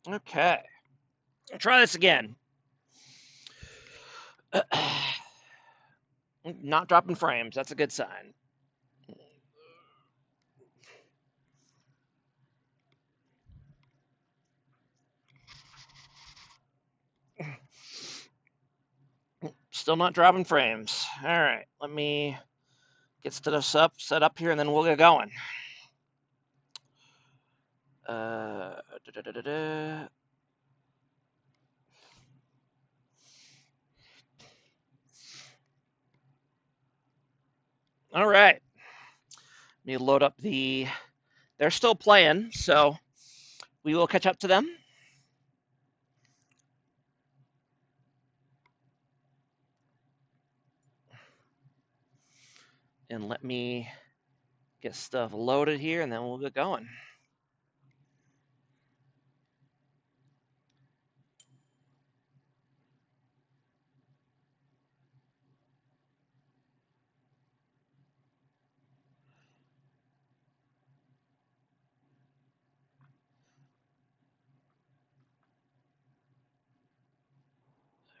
Okay. I'll try this again. Not dropping frames. That's a good sign. Still not dropping frames. All right. Let me get set up here, and then we'll get going. Da, da, da, da. All right. Let me load up the. They're still playing, so we will catch up to them. And let me get stuff loaded here, and then we'll get going.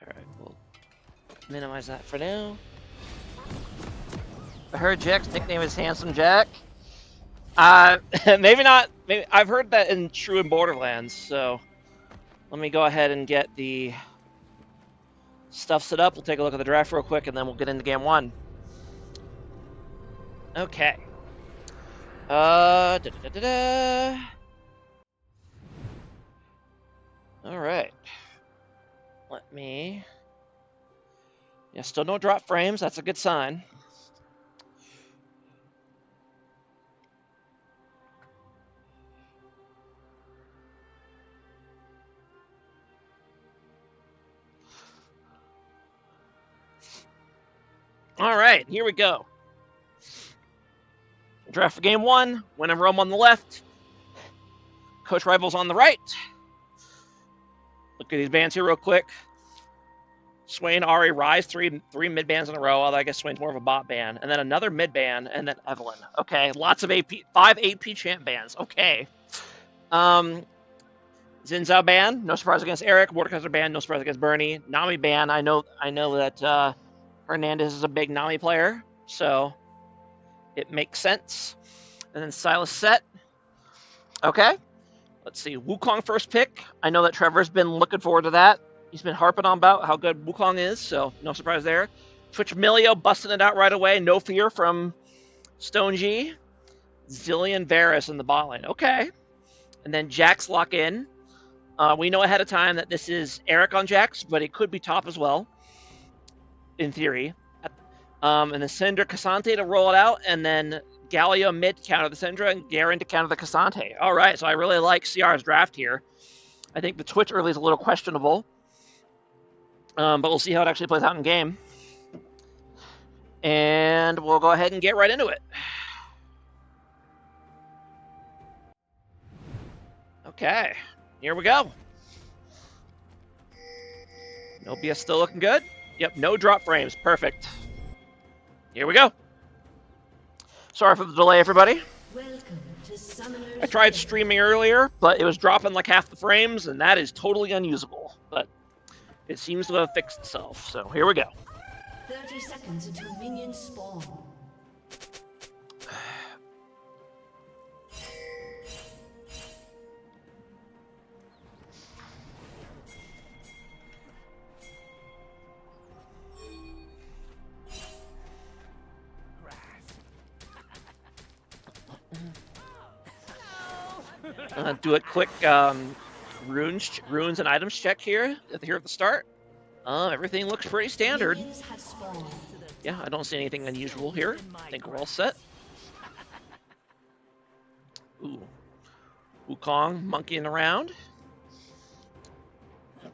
All right, we'll minimize that for now. I heard Jack's nickname is Handsome Jack. Maybe not. Maybe I've heard that in True and Borderlands. So let me go ahead and get the stuff set up. We'll take a look at the draft real quick, and then we'll get into game one. Okay. Da, da, da, da. All right. Let me. Yeah, still no drop frames. That's a good sign. All right, here we go. Draft for game one. Win and Rome on the left. Coach Rivals on the right. Look at these bands here real quick. Swain, Ari, Rise, three mid bands in a row. Although I guess Swain's more of a bot band, and then another mid band, and then Evelyn. Okay, lots of AP, 5 AP champ bands. Okay. Zinzao band, no surprise against Eric. Mordekaiser band, no surprise against Bernie. Nami band, I know that Hernandez is a big Nami player, so it makes sense. And then Silas set. Okay. Let's see. Wukong first pick. I know that Trevor's been looking forward to that. He's been harping on about how good Wukong is, so no surprise there. Twitch Milio busting it out right away. No fear from Stone G. Zillion Varus in the bot lane. Okay. And then Jax lock in. We know ahead of time that this is Eric on Jax, but it could be top as well, in theory. And the Syndra Cassante to roll it out, and then Galio mid to counter the Syndra, and Garen to counter the Cassante. All right, so I really like CR's draft here. I think the Twitch early is a little questionable, but we'll see how it actually plays out in game. And we'll go ahead and get right into it. Okay, here we go. No BS still looking good. Yep, no drop frames. Perfect. Here we go. Sorry for the delay, everybody. I tried streaming earlier, but it was dropping like half the frames, and that is totally unusable. But it seems to have fixed itself, so here we go. 30 seconds until minions spawn. Do a quick runes and items check here at the start. Everything looks pretty standard. Yeah, I don't see anything unusual here. I think we're all set. Ooh. Wukong monkeying around.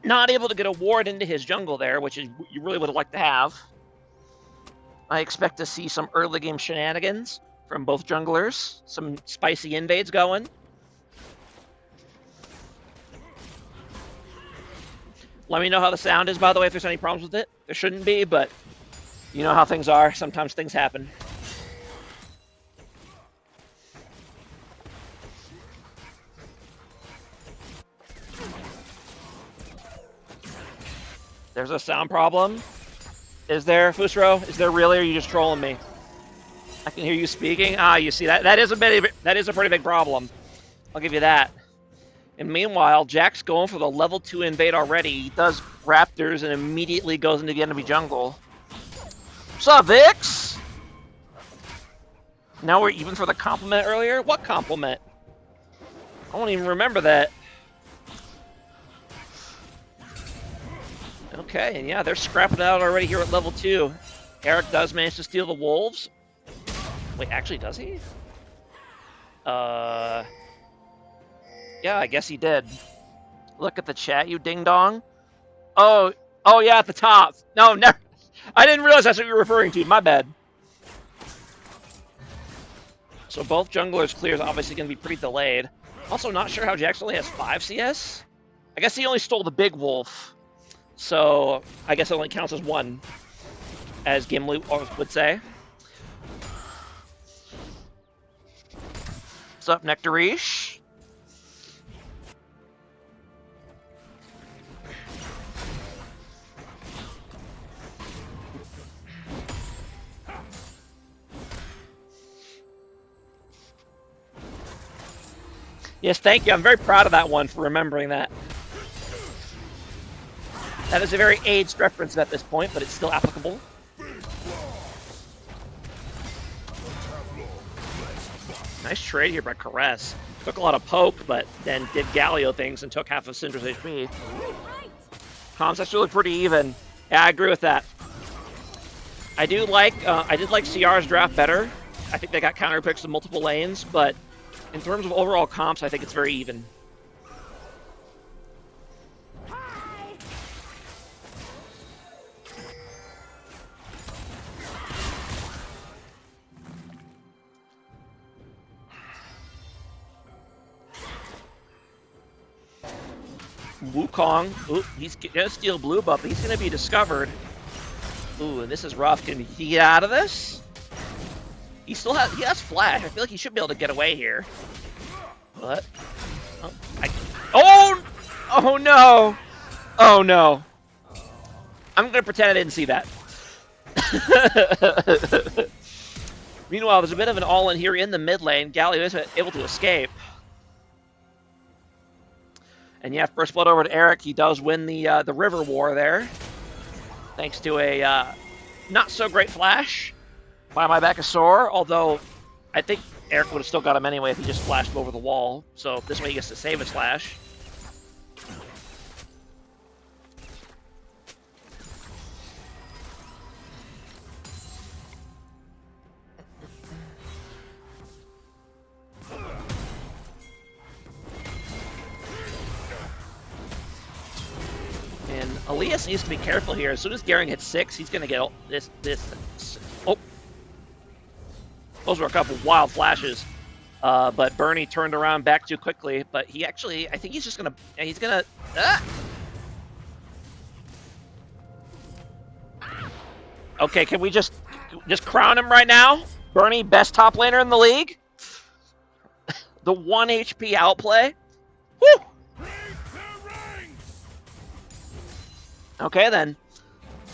Not able to get a ward into his jungle there, which is you really would like to have. I expect to see some early game shenanigans from both junglers. Some spicy invades going. Let me know how the sound is, by the way, if there's any problems with it. There shouldn't be, but you know how things are. Sometimes things happen. There's a sound problem. Is there, Fusro? Is there really, or are you just trolling me? I can hear you speaking. Ah, you see that? That is a pretty big problem. I'll give you that. And meanwhile, Jack's going for the level 2 invade already. He does Raptors and immediately goes into the enemy jungle. What's up, Vix? Now we're even for the compliment earlier? What compliment? I don't even remember that. Okay, and yeah, they're scrapping it out already here at level 2. Eric does manage to steal the wolves. Wait, actually, does he? Yeah, I guess he did. Look at the chat, you ding-dong. Oh, yeah, at the top. No, never. I didn't realize that's what you were referring to. My bad. So both junglers' clear is obviously going to be pretty delayed. Also, not sure how Jax only has 5 CS. I guess he only stole the big wolf. So I guess it only counts as 1, as Gimli would say. What's up, Nectarish? Yes, thank you. I'm very proud of that one for remembering that. That is a very aged reference at this point, but it's still applicable. Nice trade here by Caress. Took a lot of poke, but then did Galio things and took half of Syndra's HP. Comms actually look pretty even. Yeah, I agree with that. I did like CR's draft better. I think they got counter picks in multiple lanes, but in terms of overall comps, I think it's very even. Wukong, ooh, he's gonna steal blue buff, but he's gonna be discovered. Ooh, and this is rough. Can he get out of this? He has flash. I feel like he should be able to get away here. But oh no! Oh no! I'm gonna pretend I didn't see that. Meanwhile, there's a bit of an all-in here in the mid lane. Galio is able to escape. And yeah, first blood over to Eric. He does win the river war there, thanks to a not so great flash by my Backusaur. Although I think Eric would have still got him anyway if he just flashed him over the wall. So this way he gets to save his flash. And Elias needs to be careful here. As soon as Garen hits 6, he's going to get this. Oh. Those were a couple wild flashes. But Bernie turned around back too quickly. But he actually, I think he's just going to, he's going to, Okay, can we just crown him right now? Bernie, best top laner in the league? The 1 HP outplay? Woo! Okay, then.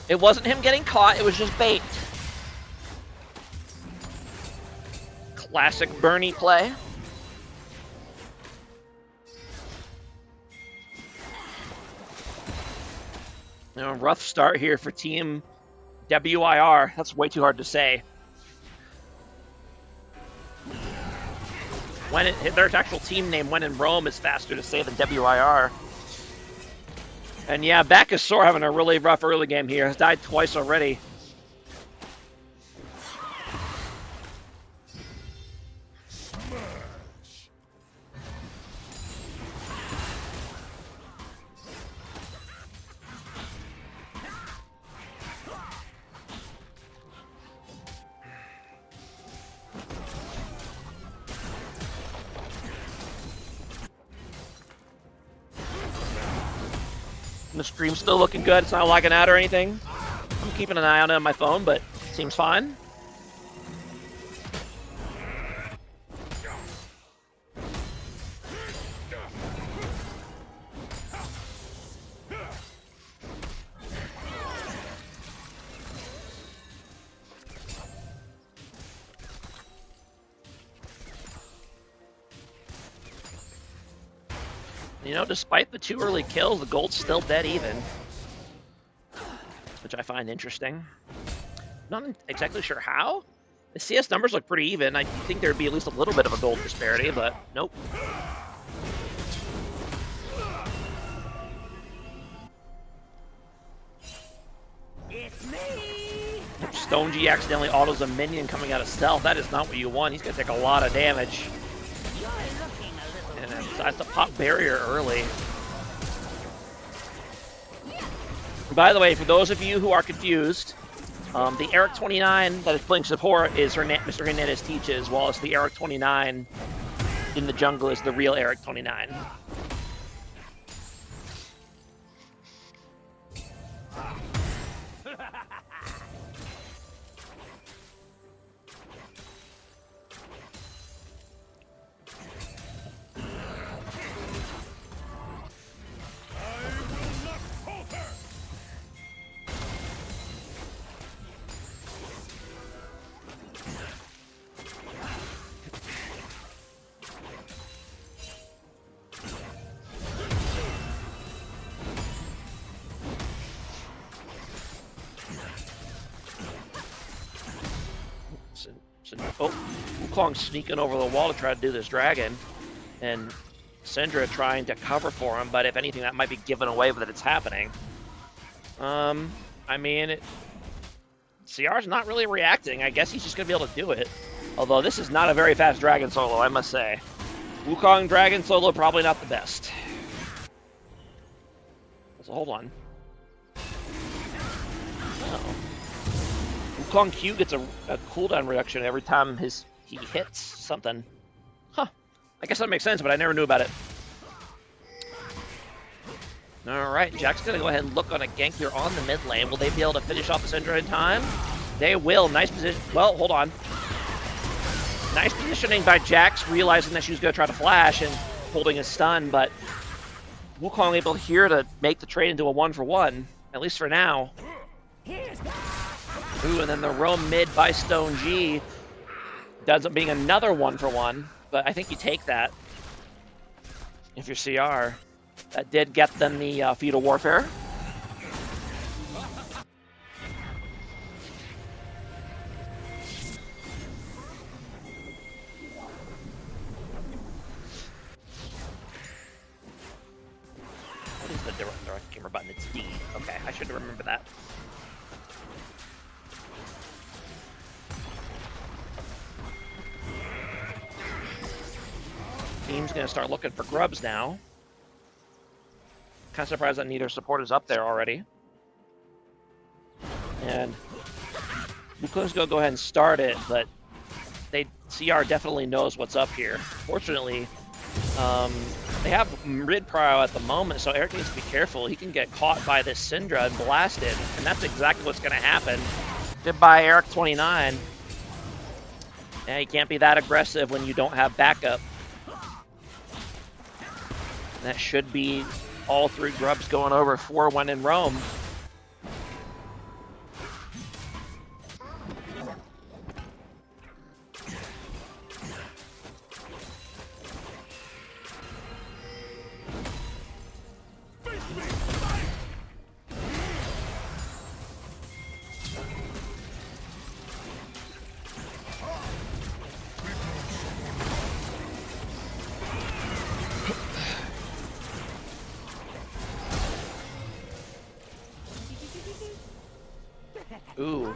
It wasn't him getting caught, it was just bait. Classic Bernie play. Rough start here for Team WIR. That's way too hard to say. Their actual team name, when in Rome, is faster to say than WIR. And yeah, Backusaur having a really rough early game here. Has died twice already. The stream's still looking good. It's not lagging out or anything. I'm keeping an eye on it on my phone, but it seems fine. You know, despite the 2 early kills, the gold's still dead even, which I find interesting. Not exactly sure how. The CS numbers look pretty even. I think there'd be at least a little bit of a gold disparity, but nope. It's me! Stone G accidentally autos a minion coming out of stealth. That is not what you want. He's going to take a lot of damage. You're looking a little And decides to pop barrier early. By the way, for those of you who are confused, the Eric 29 that is playing support is Mr. Hernandez teaches, whilst the Eric 29 in the jungle is the real Eric 29. Oh, Wukong's sneaking over the wall to try to do this dragon, and Syndra trying to cover for him, but if anything, that might be given away that it's happening. I mean, CR's not really reacting. I guess he's just going to be able to do it. Although this is not a very fast dragon solo, I must say. Wukong dragon solo, probably not the best. So hold on. Oh. Wukong Q gets a cooldown reduction every time he hits something. Huh. I guess that makes sense, but I never knew about it. Alright, Jack's going to go ahead and look on a gank here on the mid lane. Will they be able to finish off the Syndra in time? They will. Nice position. Well, hold on. Nice positioning by Jax, realizing that she was going to try to flash and holding his stun, but Wukong able here to make the trade into a 1-for-1, at least for now. Ooh, and then the roam mid by Stone G does up being another 1-for-1, but I think you take that if you're CR. That did get them the Feudal Warfare. What is the direct camera button? It's D. Okay, I should remember that. Team's gonna start looking for grubs now. Kind of surprised that neither support is up there already. And Wukong's gonna go ahead and start it, but CR definitely knows what's up here. Fortunately, they have mid prio at the moment, so Eric needs to be careful. He can get caught by this Syndra and blasted, and that's exactly what's gonna happen. Goodbye, Eric 29. Yeah, you can't be that aggressive when you don't have backup. That should be all 3 grubs going over 4 when in Rome. Ooh,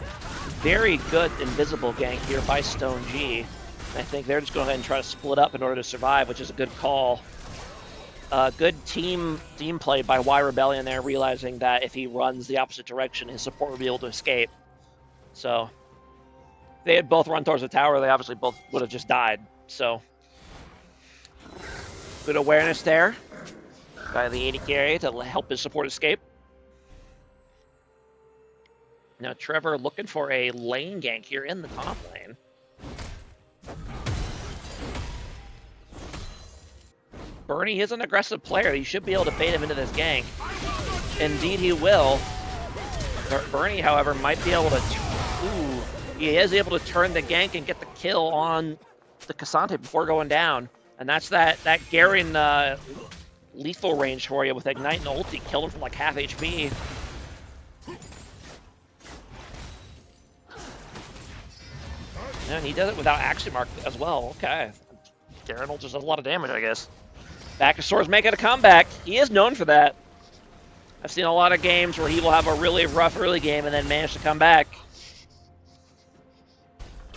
very good invisible gank here by Stone G. I think they're just going to go ahead and try to split up in order to survive, which is a good call. Good team play by WIR Rebellion there, realizing that if he runs the opposite direction, his support will be able to escape. So, if they had both run towards the tower, they obviously both would have just died. So, good awareness there by the AD carry to help his support escape. Now Trevor looking for a lane gank here in the top lane. Bernie is an aggressive player. He should be able to bait him into this gank. Indeed he will. Bernie, however, might be able to... Ooh, he is able to turn the gank and get the kill on the Cassante before going down. And that's that Garen lethal range for you with Ignite and ulti. Killed him from like half HP. And he does it without Action Mark as well. Okay. Geralt just does a lot of damage, I guess. Backusaur's making a comeback. He is known for that. I've seen a lot of games where he will have a really rough early game and then manage to come back.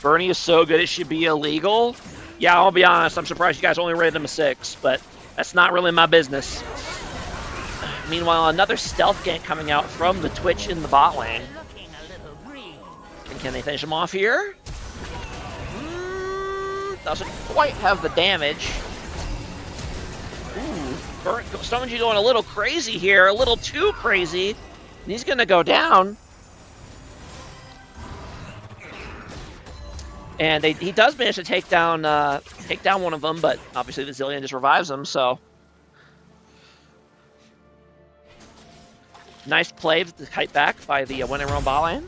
Bernie is so good it should be illegal. Yeah, I'll be honest, I'm surprised you guys only rated him a 6, but that's not really my business. Meanwhile, another stealth gank coming out from the Twitch in the bot lane. And can they finish him off here? Doesn't quite have the damage. Ooh, Stoneji going a little crazy here, a little too crazy. And he's gonna go down. And he does manage to take down one of them, but obviously the Zillion just revives him. So nice play with the kite back by the winning roam bot lane.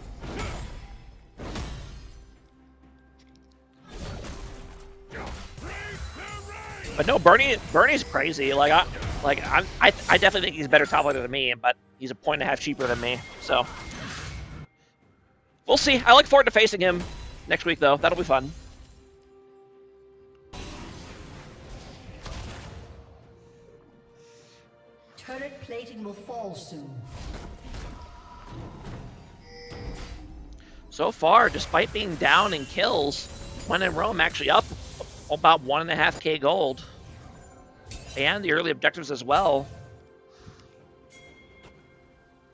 But no, Bernie's crazy. I definitely think he's a better top laner than me, but he's a 1.5 cheaper than me. So we'll see. I look forward to facing him next week, though. That'll be fun. Turret plating will fall soon. So far, despite being down in kills, when in Rome actually up about 1.5k gold. And the early objectives as well.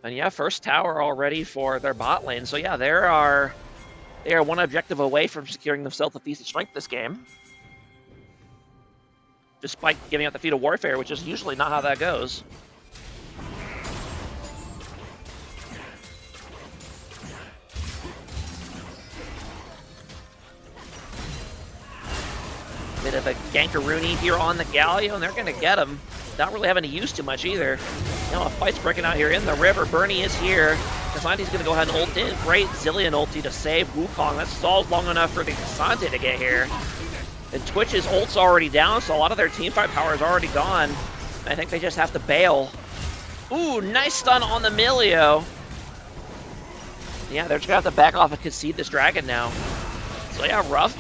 And yeah, first tower already for their bot lane. So yeah, they are one objective away from securing themselves the Feast of Strength this game. Despite giving out the Feat of Warfare, which is usually not how that goes. Bit of a gankaroony here on the Galio, and they're going to get him. Not really having to use too much either. Now a fight's breaking out here in the river. Bernie is here. Kasante's going to go ahead and ult in. Great Zillion ulti to save Wukong. That stalls long enough for the Kasante to get here. And Twitch's ult's already down, so a lot of their teamfight power is already gone. I think they just have to bail. Ooh, nice stun on the Milio. Yeah, they're just going to have to back off and concede this dragon now. So yeah, rough.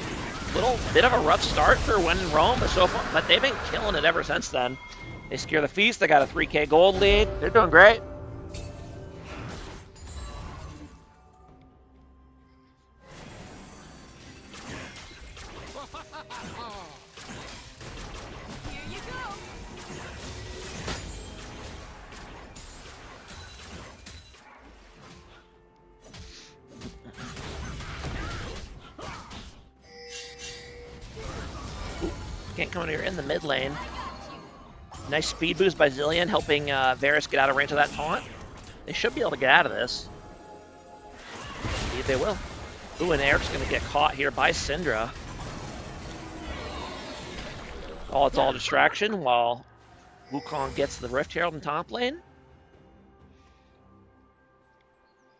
Little bit of a rough start for when in Rome, but they've been killing it ever since then. They secure the feast. They got a 3k gold lead. They're doing great. Can't come in here in the mid lane. Nice speed boost by Zillion, helping Varus get out of range of that taunt. They should be able to get out of this. Indeed they will. Ooh, and Eric's going to get caught here by Syndra. Oh, it's all distraction while Wukong gets the Rift Herald in top lane.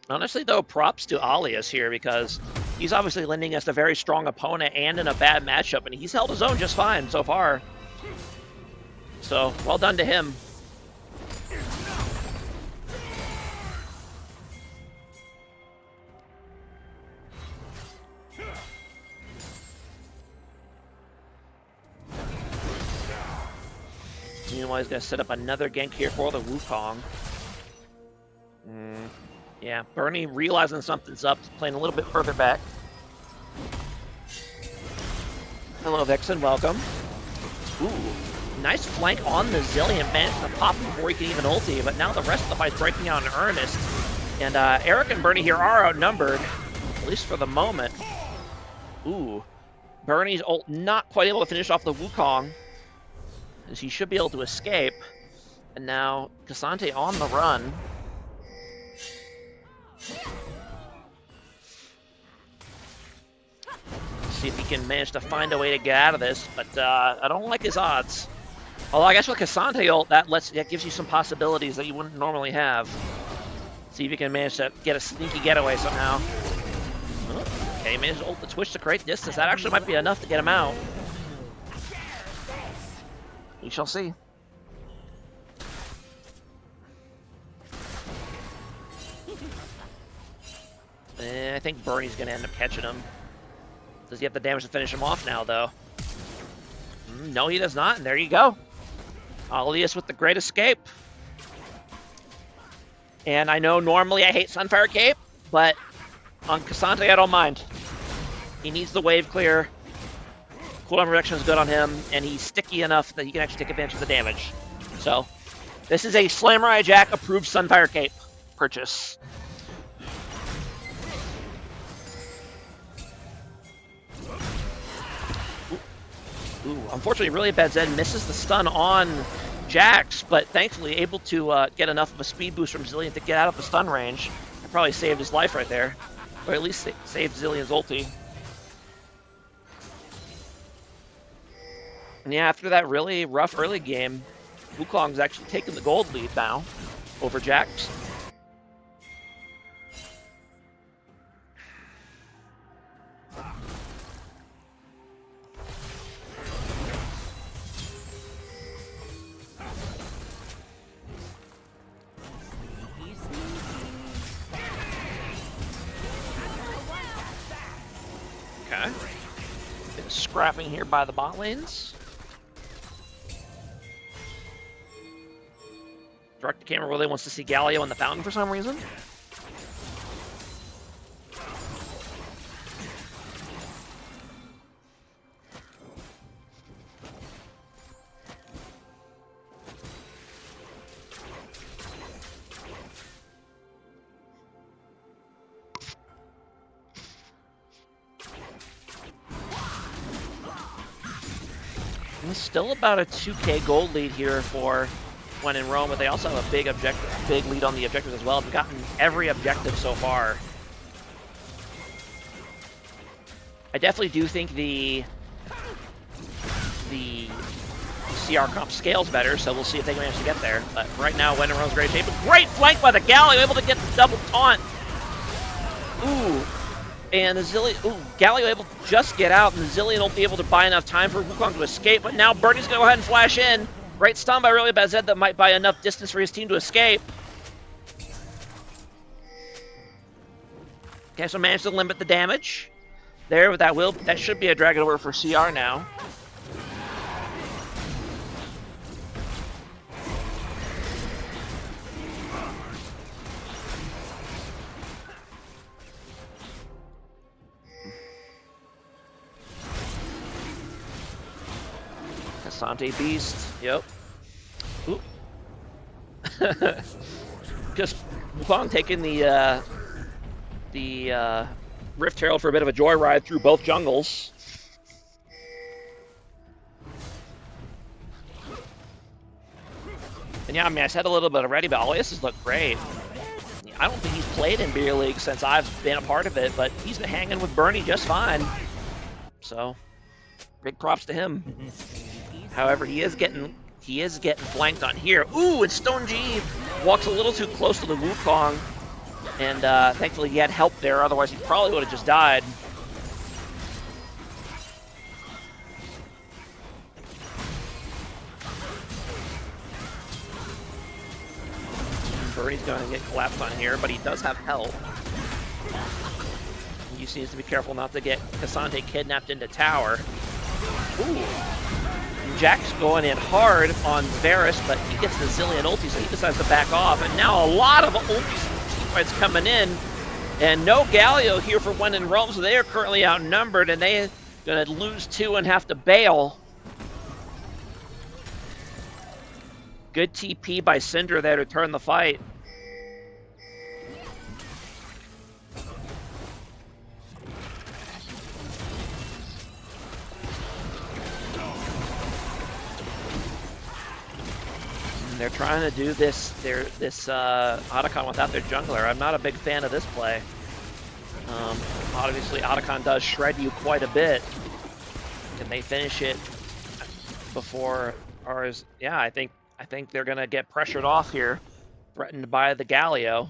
Honestly, though, props to Alias here because he's obviously lending us a very strong opponent and in a bad matchup, and he's held his own just fine so far. So, well done to him. Meanwhile, he's going to set up another gank here for the Wukong. Yeah, Bernie realizing something's up, playing a little bit further back. Hello, Vixen, welcome. Ooh, nice flank on the Zillion, managed to pop him before he can even ulti, but now the rest of the fight's breaking out in earnest. And Eric and Bernie here are outnumbered, at least for the moment. Ooh, Bernie's ult not quite able to finish off the Wukong, as he should be able to escape. And now Kasante on the run. See if he can manage to find a way to get out of this, but I don't like his odds. Although I guess with Kasante ult, that gives you some possibilities that you wouldn't normally have. See if you can manage to get a sneaky getaway somehow. Oh, okay, he managed to ult the Twitch to create distance. That actually might be enough to get him out. We shall see. I think Bernie's going to end up catching him. Does he have the damage to finish him off now, though? No, he does not, and there you go. Alias with the great escape. And I know normally I hate Sunfire Cape, but on Cassante I don't mind. He needs the wave clear. Cooldown reduction is good on him, and he's sticky enough that he can actually take advantage of the damage. So, this is a Samurai Jack approved Sunfire Cape purchase. Ooh, unfortunately, really bad Zed misses the stun on Jax, but thankfully able to get enough of a speed boost from Zilean to get out of the stun range. That probably saved his life right there, or at least saved Zilean's ulti. And yeah, after that really rough early game, Wukong's actually taken the gold lead now over Jax. Okay. Been scrapping here by the bot lanes. Direct to camera really wants to see Galio in the fountain for some reason. And still about a 2k gold lead here for when in Rome, but they also have a big lead on the objectives as well. They've gotten every objective so far. I definitely do think the CR comp scales better, so we'll see if they can manage to get there. But right now, when in Rome's great shape. Great flank by the Galio, able to get the double taunt. Ooh. And the Zilean, Galio able to just get out, and the Zilean will be able to buy enough time for Wukong to escape, but now Bernie's going to go ahead and flash in. Great stun by really bad Zed that might buy enough distance for his team to escape. Okay, so managed to limit the damage. There, that should be a Dragon Order for CR now. Cassante Beast, yep. Oop. Just Wukong taking the Rift Herald for a bit of a joyride through both jungles. And yeah, I mean, I said a little bit already, but Alias has looked great. I don't think he's played in Beer League since I've been a part of it, but he's been hanging with Bernie just fine. So, big props to him. However, he is getting flanked on here. Ooh, and Stone G walks a little too close to the Wukong. And thankfully he had help there, otherwise he probably would have just died. Bernie's going to get collapsed on here, but he does have help. He just needs to be careful not to get Cassante kidnapped into tower. Ooh. Jack's going in hard on Varus, but he gets the Zilean ulti, so he decides to back off. And now a lot of ultis and teamfights coming in. And no Galio here for when in Rome, so they are currently outnumbered, and they're going to lose 2 and have to bail. Good TP by Syndra there to turn the fight. They're trying to do this Otacon without their jungler. I'm not a big fan of this play. Obviously, Otacon does shred you quite a bit. Can they finish it before ours? Yeah, I think they're gonna get pressured off here, threatened by the Galio.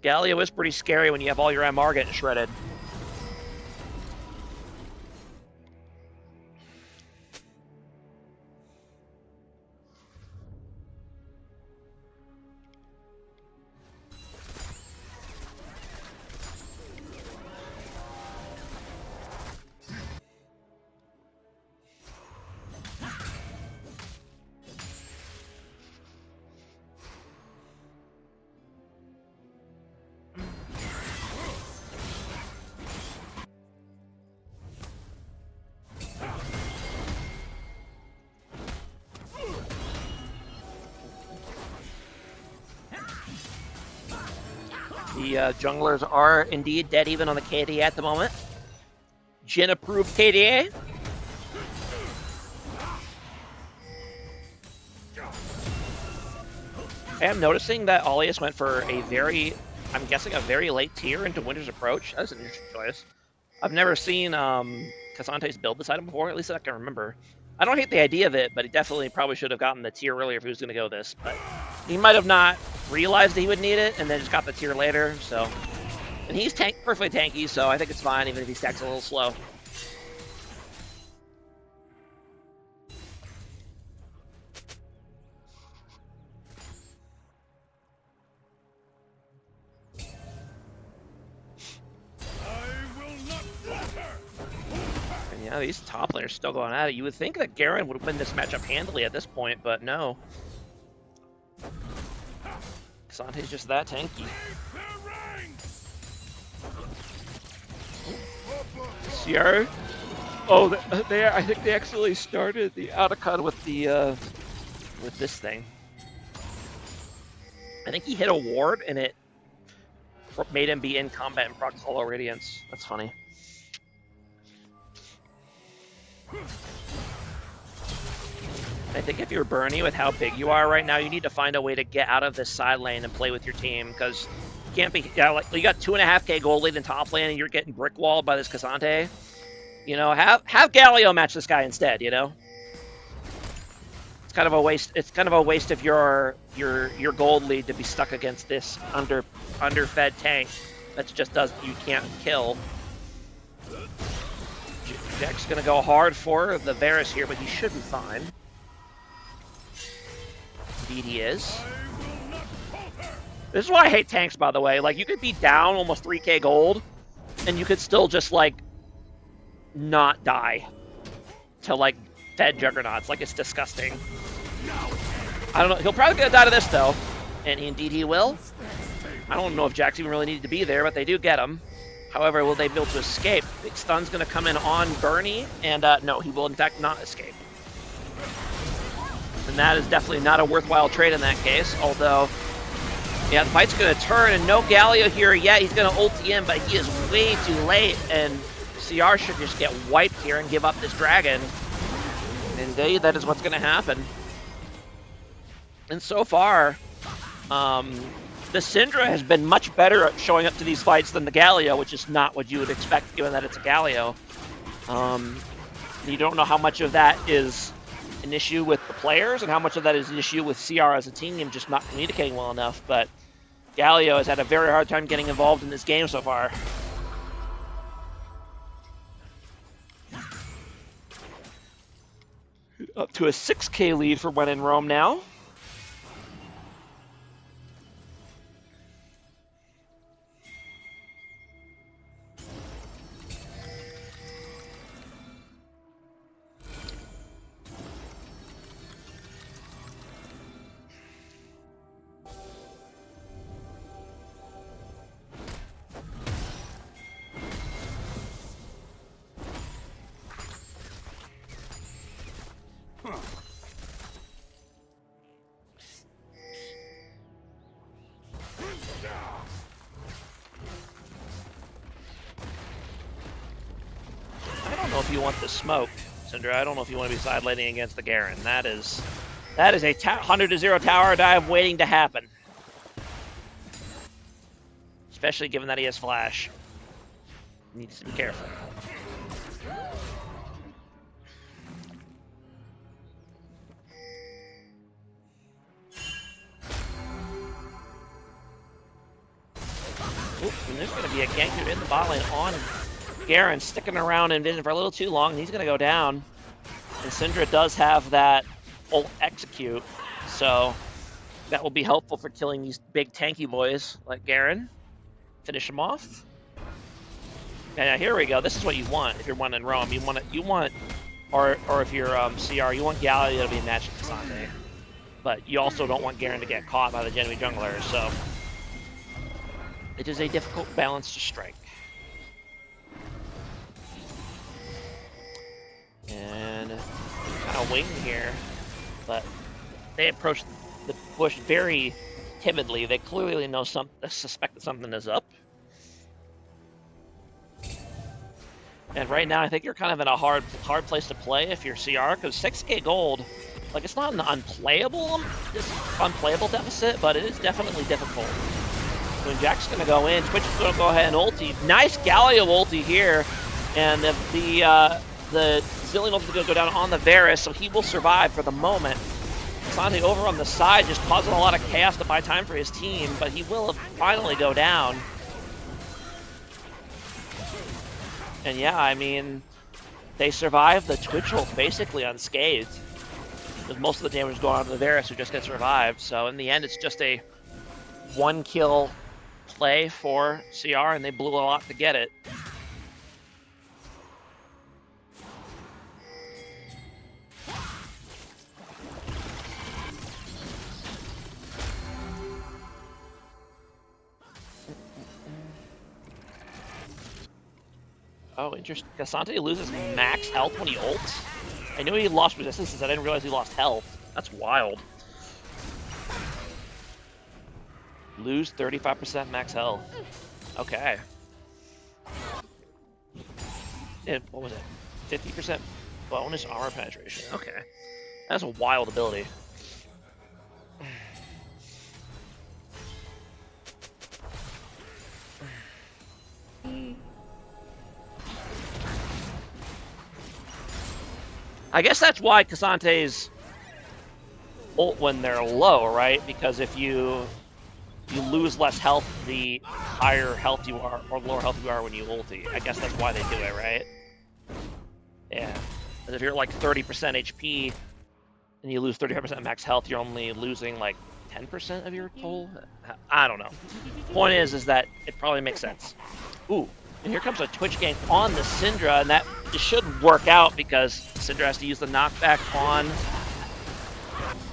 Galio is pretty scary when you have all your MR getting shredded. The junglers are indeed dead even on the KDA at the moment. Jin approved KDA. I am noticing that Alias went for a very, I'm guessing a very late tier into Winter's Approach. That's an interesting choice. I've never seen Casante's build this item before, at least I can remember. I don't hate the idea of it, but he definitely probably should have gotten the tier earlier if he was going to go this. But he might have not realized that he would need it and then just got the tier later. So, and he's perfectly tanky, so I think it's fine even if he stacks a little slow. Yeah, these top laners still going at it. You would think that Garen would win this matchup handily at this point, but no. Xante's just that tanky. CR. Oh, I think they actually started the autocut with the with this thing. I think he hit a ward and it made him be in combat and proc Hollow Radiance. That's funny. I think if you're Bernie with how big you are right now, you need to find a way to get out of this side lane and play with your team, because you can't be, like, you got 2.5k gold lead in top lane and you're getting brick walled by this Casante. You know, have Galio match this guy instead, you know? It's kind of a waste. It's kind of a waste of your gold lead to be stuck against this underfed tank that just you can't kill. Jack's gonna go hard for the Varus here, but he should be fine. Indeed he is. This is why I hate tanks, by the way. Like, you could be down almost 3k gold, and you could still just, like, not die to, like, fed juggernauts. Like, it's disgusting. I don't know. He'll probably get a die to this, though. And indeed he will. I don't know if Jack's even really needed to be there, but they do get him. However, will they be able to escape? Big Stun's going to come in on Bernie, and no, he will in fact not escape. And that is definitely not a worthwhile trade in that case, although, yeah, the fight's going to turn, and no Galio here yet. He's going to ulti in, but he is way too late, and CR should just get wiped here and give up this dragon. Indeed, that is what's going to happen. And so far, the Syndra has been much better at showing up to these fights than the Galio, which is not what you would expect given that it's a Galio. You don't know how much of that is an issue with the players and how much of that is an issue with CR as a team just not communicating well enough, but Galio has had a very hard time getting involved in this game so far. Up to a 6k lead for When in Rome now. If you want the smoke, Syndra, I don't know if you want to be side laning against the Garen. That is a 100-0 tower dive waiting to happen. Especially given that he has flash. Needs to be careful. Oop, and there's going to be a gank in the bot lane on Garen, sticking around in vision for a little too long. He's going to go down. And Syndra does have that ult execute, so that will be helpful for killing these big tanky boys like Garen. Finish him off. And here we go. This is what you want if you're one in Rome. Or if you're CR, you want Galio to be matched with Casante. But you also don't want Garen to get caught by the Genuine junglers, so it is a difficult balance to strike. And kind of waiting here, but they approached the bush very timidly. They clearly know suspect that something is up. And right now, I think you're kind of in a hard place to play if you're CR, because 6k gold, like, it's not an unplayable deficit, but it is definitely difficult. When Jack's going to go in, Twitch is going to go ahead and ulti. Nice Galio ulti here, and the Zillion ulti is going to go down on the Varus, so he will survive for the moment. Santi over on the side, just causing a lot of chaos to buy time for his team, but he will finally go down. And yeah, I mean, they survived the Twitch ult basically unscathed. Because most of the damage is going on to the Varus, who just gets revived. So in the end, it's just a 1-kill play for CR, and they blew a lot to get it. Oh, interesting. Cassante loses max health when he ults? I knew he lost resistance, I didn't realize he lost health. That's wild. Lose 35% max health. Okay. What was it? 50% bonus armor penetration. Okay. That's a wild ability. I guess that's why Cassante's ult when they're low, right? Because if you lose less health the higher health you are, or lower health you are when you ulti. I guess that's why they do it, right? Yeah. Because if you're like 30% HP and you lose 35% max health, you're only losing like 10% of your total? I don't know. Point is that it probably makes sense. Ooh, and here comes a Twitch gank on the Syndra, and that should work out because Syndra has to use the knockback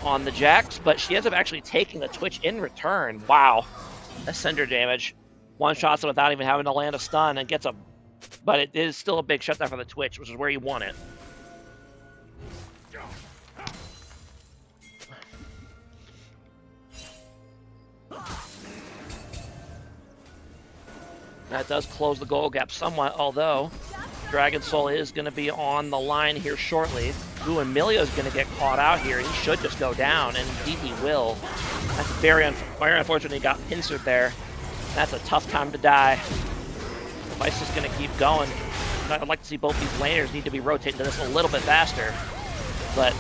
on the Jax, but she ends up actually taking the Twitch in return. Wow. That's Syndra damage. One shots it without even having to land a stun and gets a... But it is still a big shutdown for the Twitch, which is where you want it. That does close the goal gap somewhat, although Dragon Soul is going to be on the line here shortly. Ooh, Emilio's going to get caught out here. He should just go down, and indeed he will. That's very unfortunate he got pincered there. That's a tough time to die. The fight's just going to keep going. I'd like to see both these laners need to be rotating to this a little bit faster. But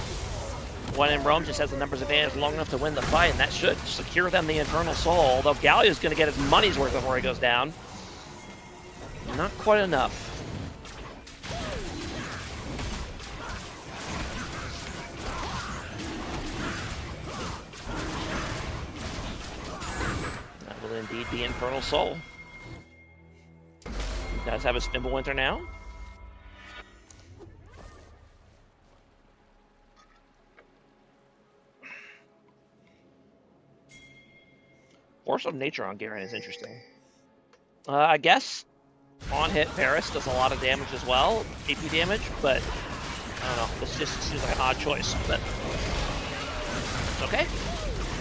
when in Rome just has the numbers advantage long enough to win the fight, and that should secure them the Infernal Soul. Although Galio's going to get his money's worth before he goes down. Not quite enough. That will indeed be Infernal Soul. He does have his Fimbulwinter now. Force of Nature on Garen is interesting. I guess on hit Varus does a lot of damage as well, AP damage, but I don't know. This just seems like an odd choice, but it's okay.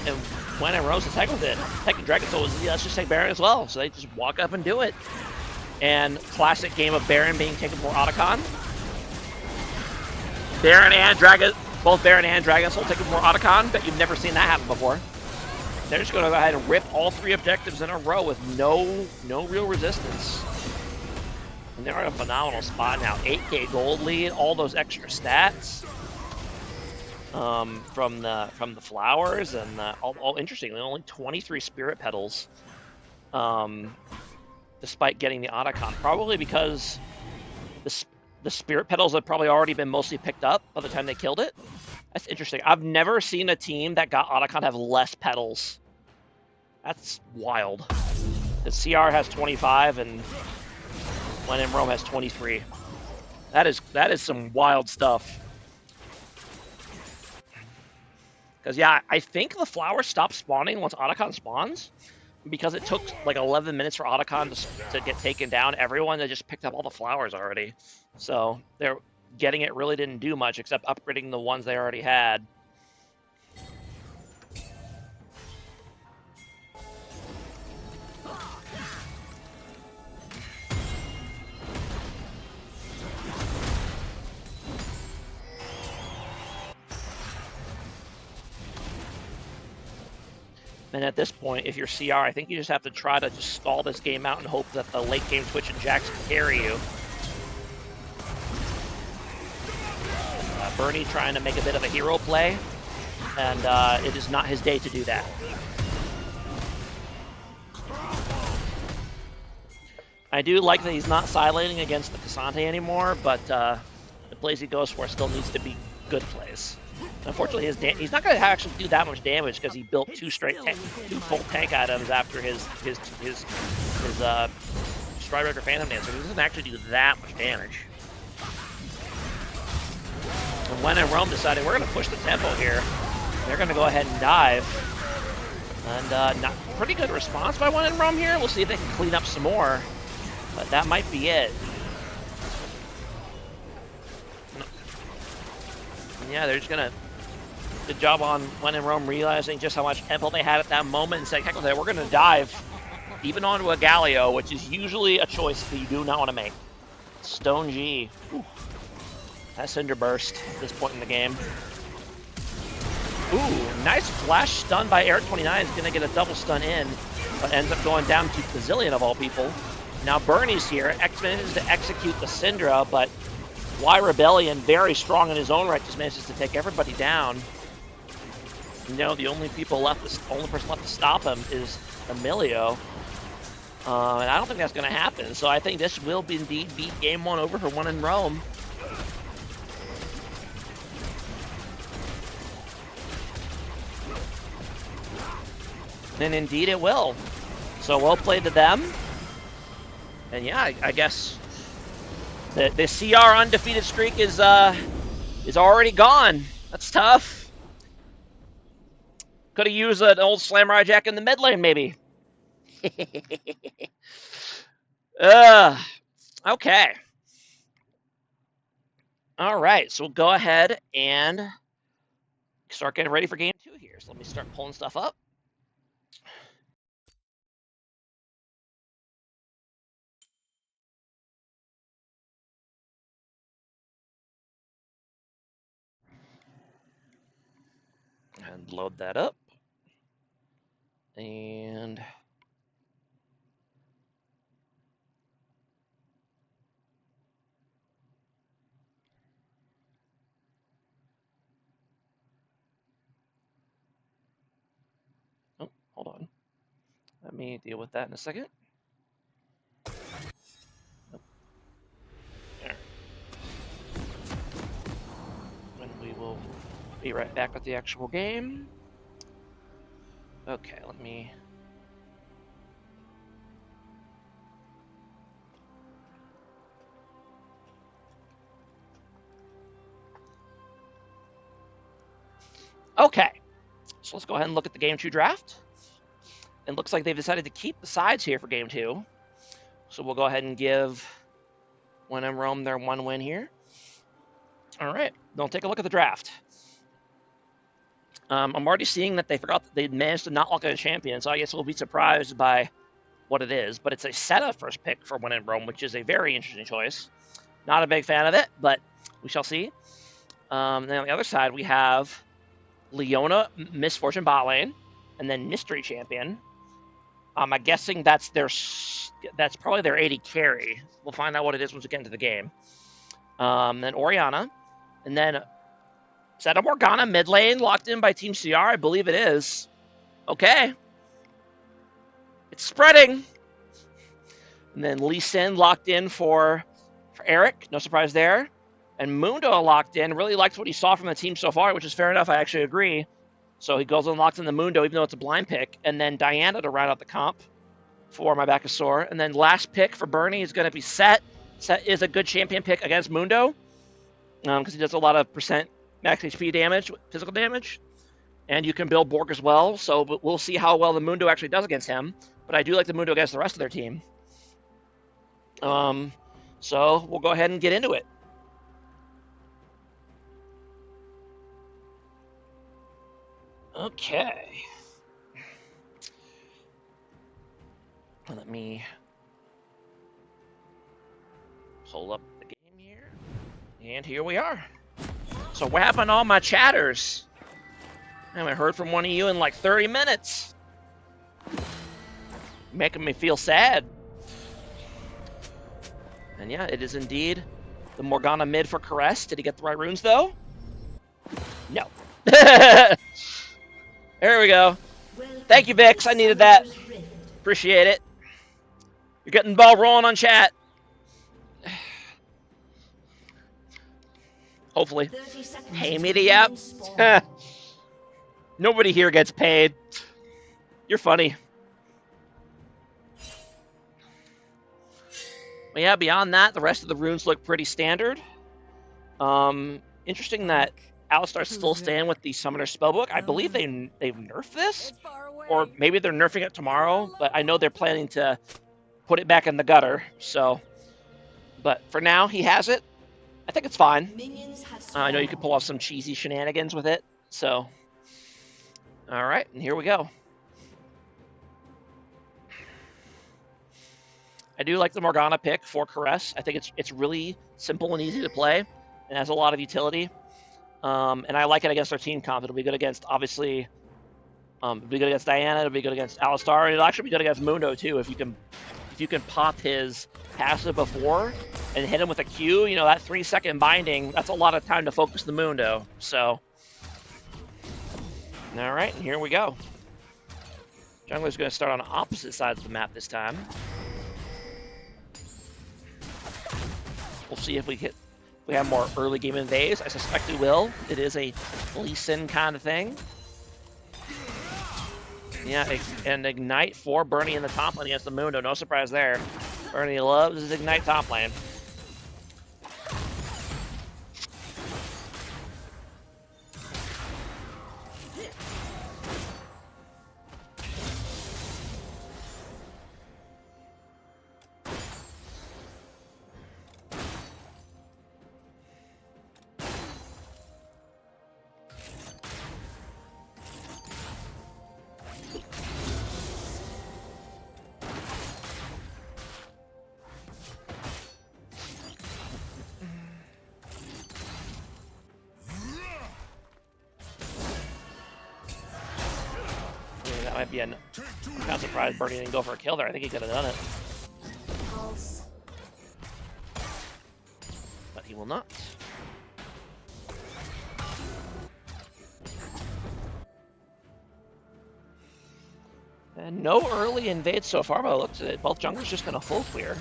And when it Rose attack with it, Tech and Dragon Soul was, let's just take Baron as well. So they just walk up and do it. And classic game of Baron being taken for Otacon. Both Baron and Dragon Soul taken for Otacon, but you've never seen that happen before. They're just going to go ahead and rip all 3 objectives in a row with no real resistance. And they're in a phenomenal spot now. 8k gold lead, all those extra stats from the flowers, and all interestingly, only 23 spirit petals, despite getting the Otacon. Probably because the spirit petals had probably already been mostly picked up by the time they killed it. That's interesting. I've never seen a team that got Otacon have less petals. That's wild. The CR has 25 and When in Rome has 23. That is some wild stuff. Because yeah, I think the flowers stop spawning once Otacon spawns. Because it took like 11 minutes for Otacon to get taken down, everyone had just picked up all the flowers already. So they're getting it really didn't do much except upgrading the ones they already had. And at this point, if you're CR, I think you just have to try to just stall this game out and hope that the late game Twitch and Jax can carry you. Bernie trying to make a bit of a hero play, and it is not his day to do that. I do like that he's not silating against the Cassante anymore, but the plays he goes for still needs to be good plays. Unfortunately, he's not going to actually do that much damage because he built two full tank items after his Stridebreaker Phantom Dancer. He doesn't actually do that much damage. And when in Rome decided we're going to push the tempo here, they're going to go ahead and dive. And not pretty good response by When in Rome here. We'll see if they can clean up some more, but that might be it. Yeah, they're just gonna. Good job on When in Rome realizing just how much tempo they had at that moment and saying, heck with it, we're gonna dive even onto a Galio, which is usually a choice that you do not want to make. Stone G. Ooh. That Cinder Burst at this point in the game. Ooh, nice flash stun by Eric29. Is gonna get a double stun in, but ends up going down to Bazillion of all people. Now Bernie's here. X manages to execute the Syndra, but WIR Rebellion, very strong in his own right, just manages to take everybody down. You know, the only person left to stop him is Emilio. And I don't think that's going to happen. So I think this will indeed be game one over for When in Rome. And indeed it will. So well played to them. And yeah, I guess the CR undefeated streak is already gone. That's tough. Could have used an old Samurai Jack in the mid lane, maybe. Okay. All right, so we'll go ahead and start getting ready for game two here. So let me start pulling stuff up. And load that up. And oh, hold on. Let me deal with that in a second. Oh. There. And we will be right back with the actual game. Okay, let me. Okay, so let's go ahead and look at the Game 2 draft. It looks like they've decided to keep the sides here for Game 2. So we'll go ahead and give When in Rome their one win here. All right, now take a look at the draft. I'm already seeing that they forgot that they managed to not lock at a champion, so I guess we'll be surprised by what it is. But it's a Seta first pick for When in Rome, which is a very interesting choice. Not a big fan of it, but we shall see. Then on the other side, we have Leona, Miss Fortune bot lane, and then Mystery Champion. I'm guessing that's probably their 80 carry. We'll find out what it is once we get into the game. Then Orianna, and then is that a Morgana mid lane locked in by Team CR? I believe it is. Okay, it's spreading. And then Lee Sin locked in for Eric. No surprise there. And Mundo locked in. Really likes what he saw from the team so far, which is fair enough. I actually agree. So he goes and locks in the Mundo, even though it's a blind pick. And then Diana to round out the comp for my back is sore. And then last pick for Bernie is going to be Set. Set is a good champion pick against Mundo because he does a lot of percent max HP damage, physical damage. And you can build Borg as well. So we'll see how well the Mundo actually does against him. But I do like the Mundo against the rest of their team. So we'll go ahead and get into it. Okay. Let me pull up the game here. And here we are. So what happened to all my chatters? I haven't heard from one of you in like 30 minutes. making me feel sad. And yeah, it is indeed the Morgana mid for Caress. Did he get the right runes, though? No. There we go. Thank you, Vix. I needed that. Appreciate it. You're getting the ball rolling on chat. Hopefully. Pay me the app. Nobody here gets paid. You're funny. But yeah, beyond that, the rest of the runes look pretty standard. Interesting that Alistar's still staying with the Summoner Spellbook. I believe they've nerfed this, or maybe they're nerfing it tomorrow, but I know they're planning to put it back in the gutter, so. But for now, he has it. I think it's fine. I know you could pull off some cheesy shenanigans with it, so. All right, and here we go. I do like the Morgana pick for Caress. I think it's really simple and easy to play, and has a lot of utility. And I like it against our team comp. It'll be good against, obviously, it'll be good against Diana. It'll be good against Alistar, and it'll actually be good against Mundo too. If you can pop his passive before and hit him with a Q, you know, that 3-second binding, that's a lot of time to focus the Mundo. So, all right, and here we go. Jungler's going to start on opposite sides of the map this time. We'll see if we have more early game invades. I suspect we will. It is a Lee Sin kind of thing. Yeah, and Ignite for Bernie in the top lane against the Mundo. No surprise there. Bernie loves his Ignite top lane. Might be I'm not surprised Bernie didn't go for a kill there. I think he could have done it. But he will not. And no early invades so far, but I looked at it. Both junglers just gonna full clear.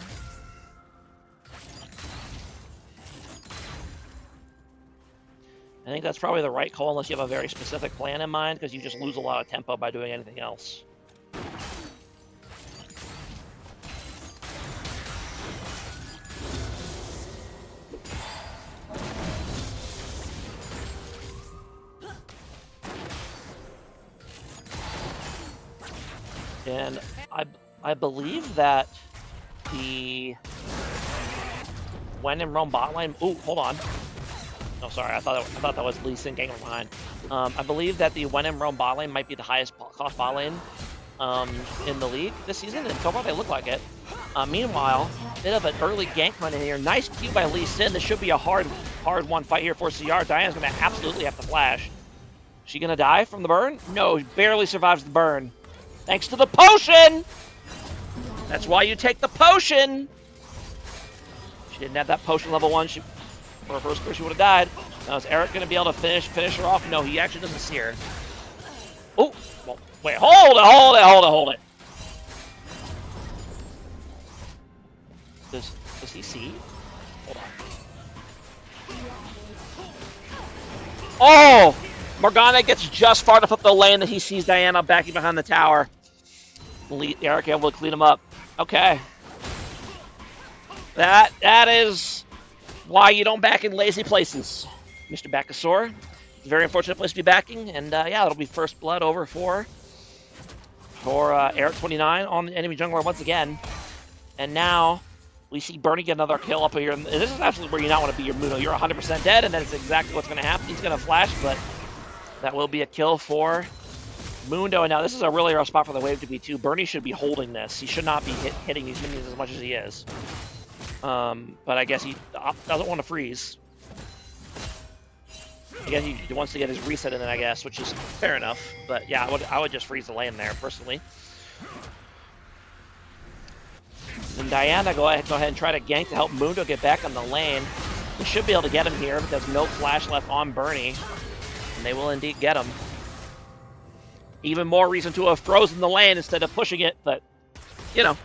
I think that's probably the right call unless you have a very specific plan in mind, because you just lose a lot of tempo by doing anything else. And I believe that the when in Rome bot lane. Ooh, hold on. Oh, sorry. I thought that was Lee Sin getting behind. I believe that the when in Rome bot lane might be the highest cost bot lane in the league this season, and so far they look like it. Meanwhile, bit of an early gank run in here. Nice Q by Lee Sin. This should be a hard one fight here for CR. Diana's gonna absolutely have to flash. Is she gonna die from the burn? No, barely survives the burn. Thanks to the potion! That's why you take the potion! She didn't have that potion level 1. For her first clear, she would have died. Now, is Eric going to be able to finish her off? No, he actually doesn't see her. Oh, well, wait, hold it. Does he see? Hold on. Oh! Morgana gets just far enough up the lane that he sees Diana backing behind the tower. Eric able to clean him up. Okay. That is why you don't back in lazy places, Mr. Backasaur. It's a very unfortunate place to be backing, and yeah, it'll be first blood over for Eric 29 on the enemy jungler once again. And now we see Bernie get another kill up here, and this is absolutely where you not want to be your Muno. You're 100% dead, and that's exactly what's going to happen. He's going to flash, but that will be a kill for Mundo. And now this is a really rough spot for the wave to be too. Bernie should be holding this. He should not be hitting these minions as much as he is. But I guess he doesn't want to freeze. Again, he wants to get his reset in it, I guess, which is fair enough. But yeah, I would just freeze the lane there, personally. And Diana, go ahead and try to gank to help Mundo get back on the lane. We should be able to get him here because no flash left on Bernie. And they will indeed get him. Even more reason to have frozen the lane instead of pushing it, but, you know.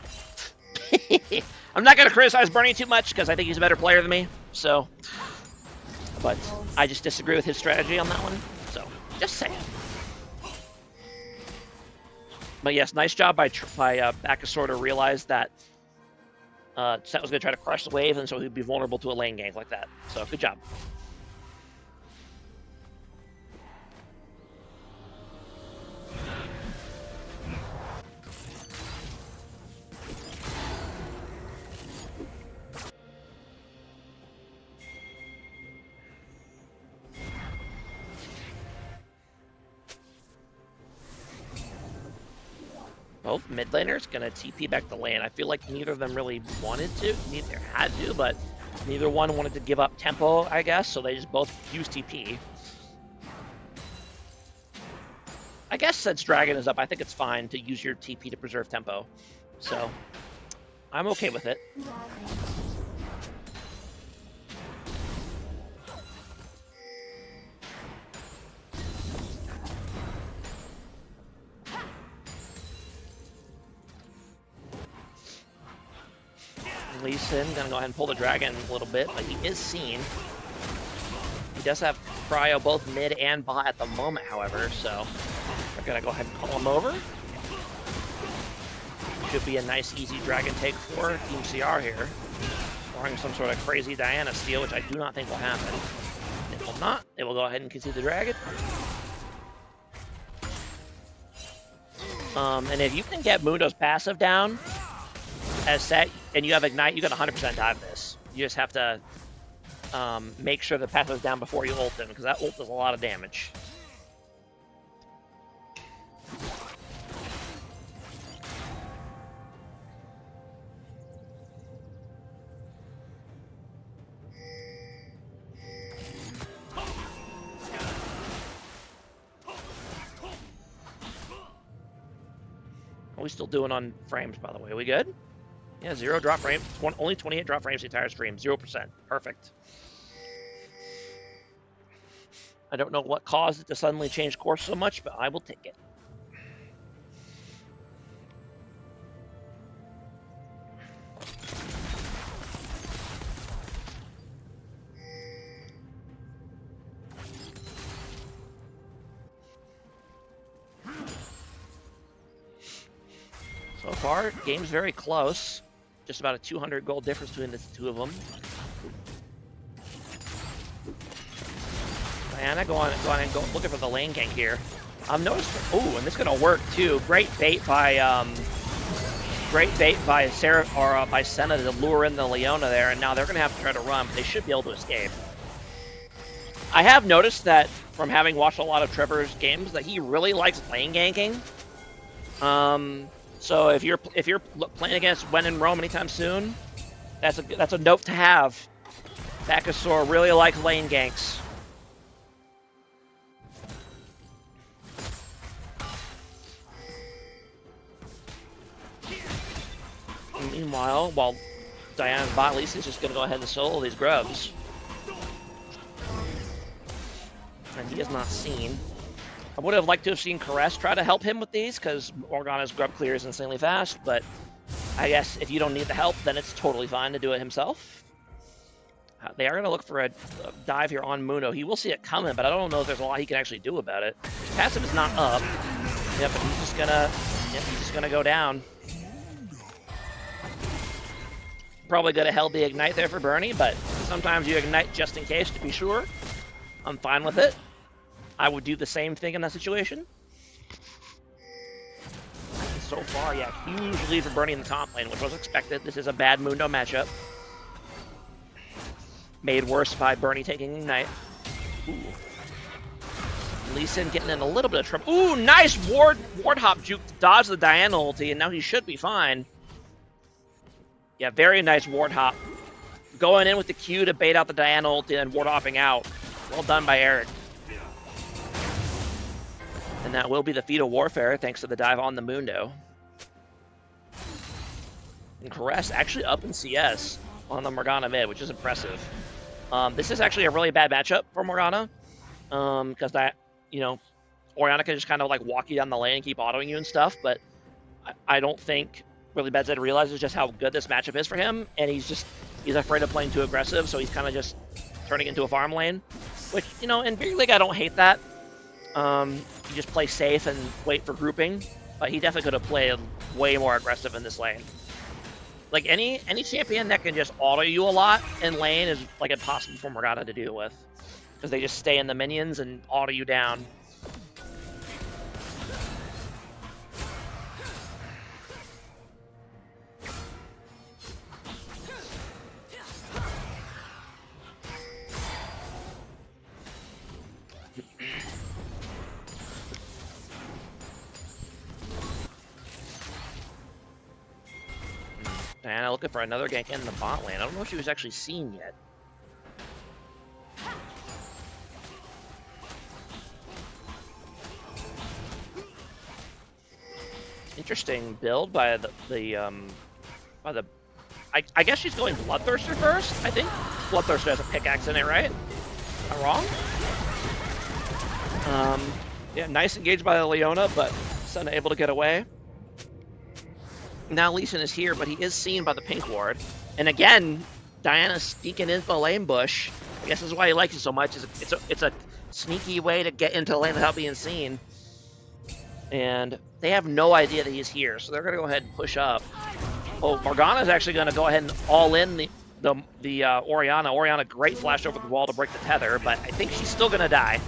I'm not going to criticize Bernie too much because I think he's a better player than me, so. But I just disagree with his strategy on that one, so just saying. But yes, nice job by Bakasaur to realize that Set was going to try to crush the wave, and so he'd be vulnerable to a lane gank like that. So good job. Both mid laners gonna TP back the lane. I feel like neither of them really wanted to, neither had to, but neither one wanted to give up tempo, I guess, so they just both use TP. I guess since Dragon is up, I think it's fine to use your TP to preserve tempo. So, I'm okay with it. Lee Sin gonna go ahead and pull the Dragon a little bit, but he is seen. He does have Cryo both mid and bot at the moment, however, so we're gonna go ahead and call him over. Should be a nice, easy Dragon take for Team CR here. Barring some sort of crazy Diana steal, which I do not think will happen. It will not. It will go ahead and concede the Dragon. And if you can get Mundo's passive down as set, and you have Ignite, you got 100% dive this. You just have to make sure the passive is down before you ult him, because that ult does a lot of damage. What are we still doing on frames, by the way? Are we good? Yeah, 0 drop frame. Only 28 drop frames the entire stream. 0%. Perfect. I don't know what caused it to suddenly change course so much, but I will take it. So far, game's very close. Just about a 200 gold difference between the two of them. Diana, go on and go looking for the lane gank here. I'm noticing. Oh, and this is gonna work too. Great bait by Sarah or by Senna to lure in the Leona there, and now they're gonna have to try to run, but they should be able to escape. I have noticed that from having watched a lot of Trevor's games that he really likes lane ganking. So if you're playing against When in Rome anytime soon, that's a note to have. Bakasaur really likes lane ganks. Meanwhile, while Diana's bot least is just gonna go ahead and solo these grubs. And he is not seen. I would have liked to have seen Caress try to help him with these, because Morgana's grub clear is insanely fast, but I guess if you don't need the help, then it's totally fine to do it himself. They are going to look for a dive here on Mundo. He will see it coming, but I don't know if there's a lot he can actually do about it. His passive is not up. Yeah, but he's just gonna go down. Probably could have held the Ignite there for Bernie, but sometimes you Ignite just in case to be sure. I'm fine with it. I would do the same thing in that situation. So far, yeah, huge lead for Bernie in the top lane, which was expected. This is a bad Mundo matchup. Made worse by Bernie taking Ignite. Ooh. Lee Sin getting in a little bit of trouble. Ooh, nice ward hop juke to dodge the Diana ulti, and now he should be fine. Yeah, very nice ward hop. Going in with the Q to bait out the Diana ulti and ward hopping out. Well done by Eric. And that will be the feat of warfare, thanks to the dive on the Mundo. And Caress actually up in CS on the Morgana mid, which is impressive. This is actually a really bad matchup for Morgana, because that, you know, Orianna can just kind of like walk you down the lane and keep autoing you and stuff, but I don't think really Bad Zed realizes just how good this matchup is for him, and he's afraid of playing too aggressive, so he's kind of just turning into a farm lane, which, you know, in Beer League I don't hate that. You just play safe and wait for grouping, but he definitely could have played way more aggressive in this lane. Like any champion that can just auto you a lot in lane is like impossible for Morgana to deal with, because they just stay in the minions and auto you down. Diana looking for another gank in the bot lane. I don't know if she was actually seen yet. Interesting build by I guess she's going Bloodthirster first. I think Bloodthirster has a pickaxe in it, right? Am I wrong? Yeah, nice engage by the Leona, but Sun able to get away. Now Lee Sin is here, but he is seen by the pink ward. And again, Diana's sneaking into the lane bush. I guess this is why he likes it so much. It's a sneaky way to get into the lane without being seen. And they have no idea that he's here, so they're going to go ahead and push up. Oh, Morgana's actually going to go ahead and all in the Orianna. Orianna, great flash over the wall to break the tether, but I think she's still going to die.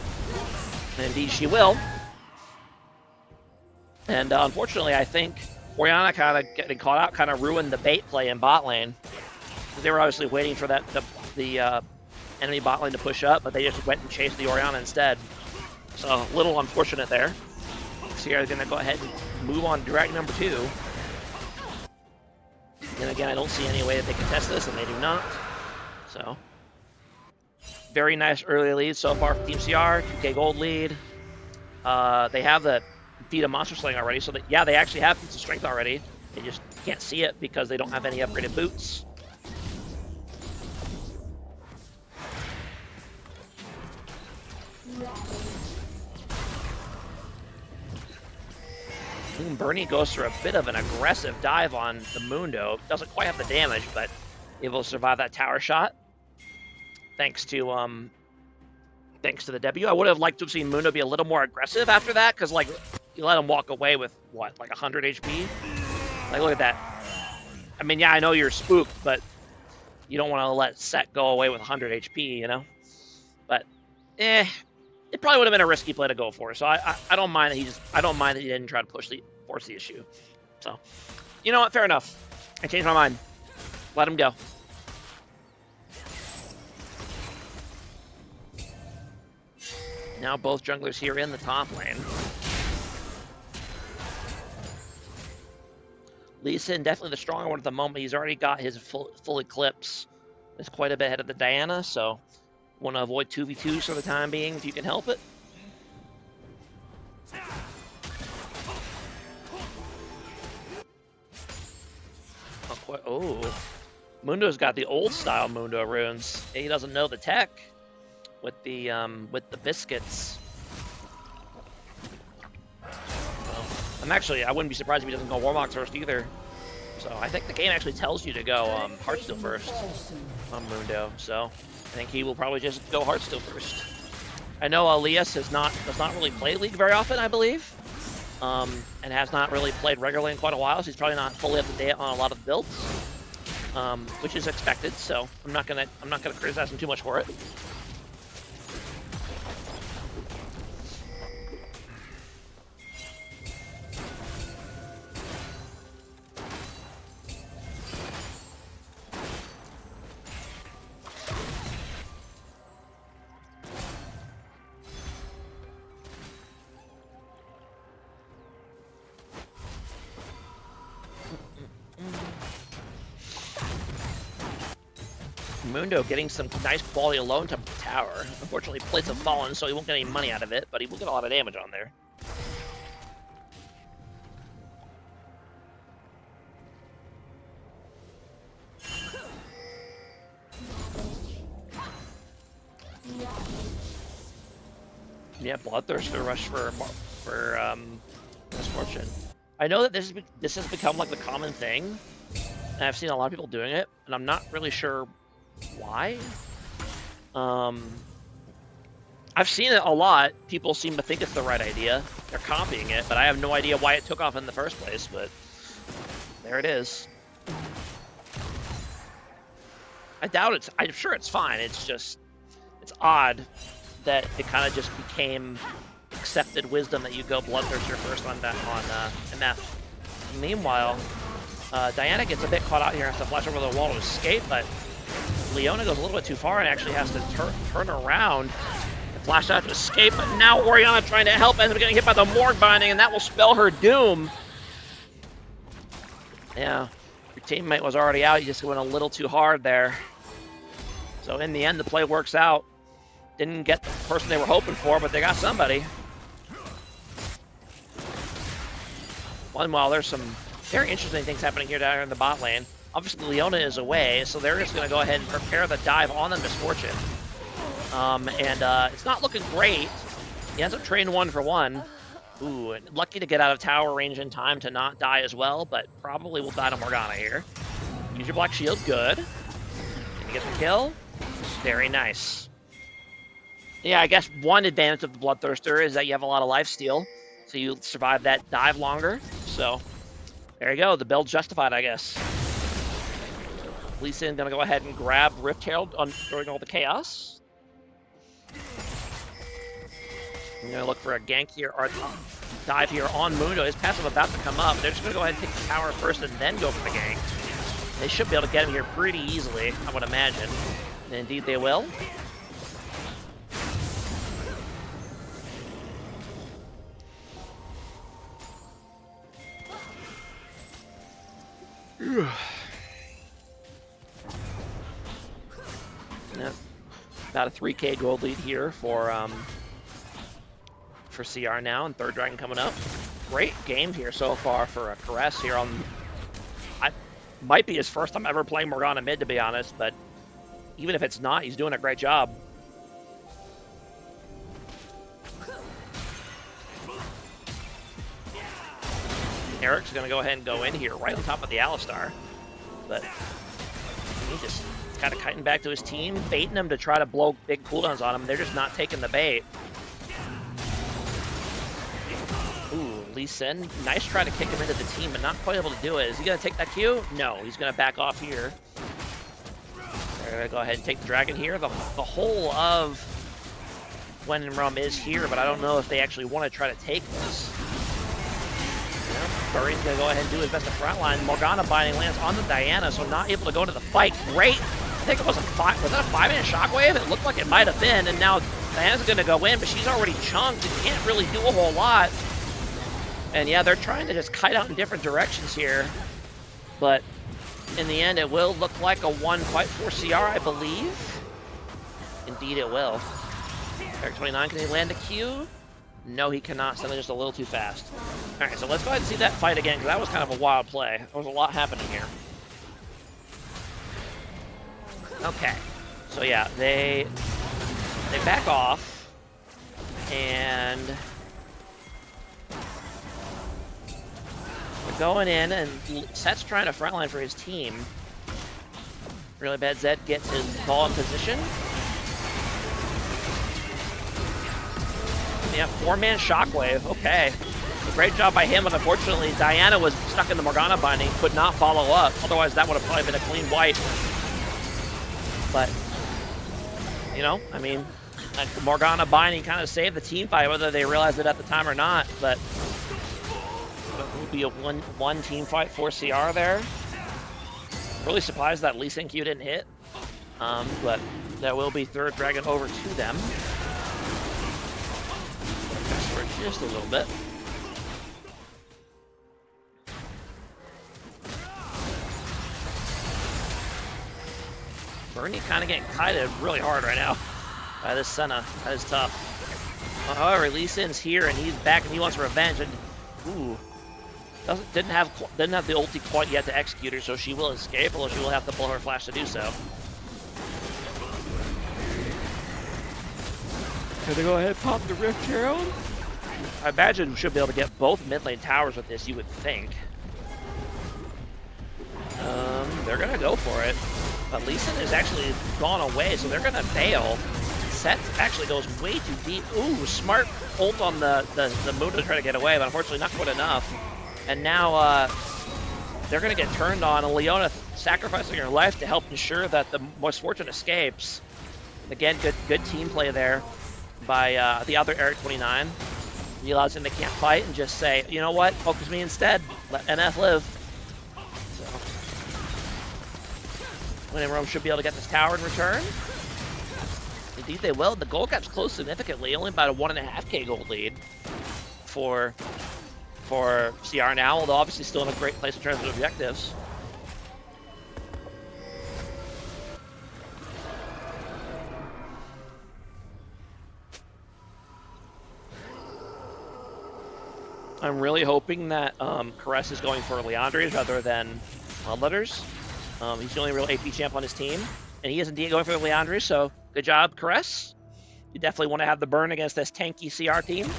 And indeed she will. And unfortunately, I think Orianna kind of getting caught out kind of ruined the bait play in bot lane. They were obviously waiting for the enemy bot lane to push up, but they just went and chased the Orianna instead. So a little unfortunate there. Sierra's going to go ahead and move on direct number 2. And again, I don't see any way that they can test this, and they do not. So, very nice early lead so far for Team CR. 2K gold lead. They have the feat of Monster Slaying already, so that, yeah, they actually have feats of strength already. They just can't see it because they don't have any upgraded boots. Bernie goes for a bit of an aggressive dive on the Mundo. Doesn't quite have the damage, but able to survive that tower shot. Thanks to the debut. I would have liked to have seen Mundo be a little more aggressive after that, because like you let him walk away with what, like 100 HP? Like, look at that. I mean, yeah, I know you're spooked, but you don't want to let Set go away with 100 HP, you know? But it probably would have been a risky play to go for. So I don't mind that he didn't try to force the issue. So, you know what? Fair enough. I changed my mind. Let him go. Now both junglers here in the top lane. Lee Sin definitely the stronger one at the moment. He's already got his full eclipse. It's quite a bit ahead of the Diana, so want to avoid 2v2s for the time being if you can help it. Oh, Mundo's got the old style Mundo runes. He doesn't know the tech with the biscuits. I wouldn't be surprised if he doesn't go Warlock first either. So I think the game actually tells you to go Heartsteel first on Mundo. So I think he will probably just go Heartsteel first. I know Elias does not really play League very often, I believe, and has not really played regularly in quite a while. So he's probably not fully up to date on a lot of builds, which is expected. So I'm not gonna criticize him too much for it. Mundo getting some nice quality alone to the tower. Unfortunately, plates have fallen, so he won't get any money out of it, but he will get a lot of damage on there. Yeah, Bloodthirster rush for Misfortune. I know that this has become like the common thing, and I've seen a lot of people doing it, and I'm not really sure why. I've seen it a lot. People seem to think it's the right idea. They're copying it, but I have no idea why it took off in the first place, but there it is. I doubt it's, I'm sure it's fine. It's just, it's odd that it kind of just became accepted wisdom that you go Bloodthirster first on that on MF. Meanwhile, Diana gets a bit caught out here and has to flash over the wall to escape, but Leona goes a little bit too far and actually has to turn around and flash out to escape. But now Oriana trying to help, ends up getting hit by the Morgue Binding, and that will spell her doom. Yeah, your teammate was already out. You just went a little too hard there. So in the end, the play works out. Didn't get the person they were hoping for, but they got somebody. Meanwhile, there's some very interesting things happening here down here in the bot lane. Obviously, Leona is away, so they're just going to go ahead and prepare the dive on the Misfortune. It's not looking great. He ends up trading 1-for-1. Ooh, and lucky to get out of tower range in time to not die as well, but probably will die to Morgana here. Use your Black Shield, good. Can you get the kill? Very nice. Yeah, I guess one advantage of the Bloodthirster is that you have a lot of lifesteal, so you survive that dive longer. So, there you go. The build justified, I guess. Lee Sin gonna go ahead and grab Rift Herald during all the chaos. I'm gonna look for a gank here or dive here on Mundo. His passive about to come up. They're just gonna go ahead and take the tower first and then go for the gank. They should be able to get him here pretty easily, I would imagine. And indeed they will. About a 3K gold lead here for CR now, and third dragon coming up. Great game here so far for a Caress here on. Might be his first time ever playing Morgana mid, to be honest, but even if it's not, he's doing a great job. Eric's gonna go ahead and go in here right on top of the Alistar, but he just kind of kiting back to his team, baiting them to try to blow big cooldowns on him. They're just not taking the bait. Ooh, Lee Sin, nice try to kick him into the team, but not quite able to do it. Is he gonna take that Q? No, he's gonna back off here. They're gonna go ahead and take the dragon here. The whole of Gwen and Rum is here, but I don't know if they actually want to try to take this. Furry's gonna go ahead and do his best to frontline. Morgana binding lands on the Diana, so not able to go to the fight. Great. I think it was a 5-minute shockwave? It looked like it might have been, and now Diana's gonna go in, but she's already chunked and can't really do a whole lot. And yeah, they're trying to just kite out in different directions here, but in the end, it will look like a 1-fight-4 CR, I believe. Indeed, it will. Eric 29, can he land a Q? No, he cannot. Something just a little too fast. All right, so let's go ahead and see that fight again, because that was kind of a wild play. There was a lot happening here. Okay, so yeah, they back off, and they're going in, and Set's trying to frontline for his team. Really bad Zed gets his ball in position. Yeah, 4-man shockwave, okay. Great job by him, but unfortunately Diana was stuck in the Morgana binding, could not follow up. Otherwise that would have probably been a clean wipe. But, you know, I mean, Morgana binding kind of saved the team fight, whether they realized it at the time or not. But it would be a one team fight for CR there. Really surprised that Lee Sin Q didn't hit. But that will be third dragon over to them. For just a little bit. Bernie kind of getting kited really hard right now by this Senna. That is tough. However, Lee Sin's here and he's back and he wants revenge. And ooh, didn't have the ulti quite yet to execute her, so she will escape, although she will have to pull her flash to do so. Gonna go ahead and pop the Rift Herald. I imagine we should be able to get both mid lane towers with this, you would think. They're gonna go for it. But Lee Sin has actually gone away, so they're gonna bail. Set actually goes way too deep. Ooh, smart ult on the Mundo to try to get away, but unfortunately not quite enough. And now they're gonna get turned on. Leona sacrificing her life to help ensure that the most fortunate escapes. Again, good team play there by the other Eric 29. He allows him to can't fight and just say, you know what, focus me instead. Let NF live. So, Winning Rome should be able to get this tower in return. Indeed they will. The gold gap's close significantly, only about a 1.5k gold lead for CR now, although obviously still in a great place in terms of objectives. I'm really hoping that Caress is going for Leandres rather than Bloodletters. He's the only real AP champ on his team, and he is indeed going for the Leandres, so good job, Caress. You definitely want to have the burn against this tanky CR team.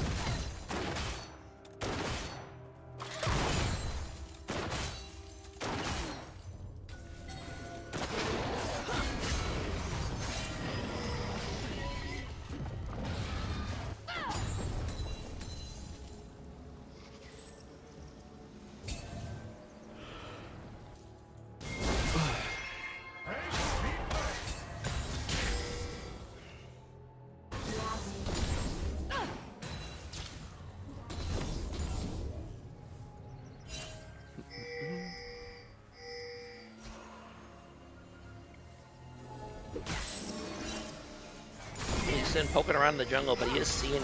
Sin poking around in the jungle, but he is seeing.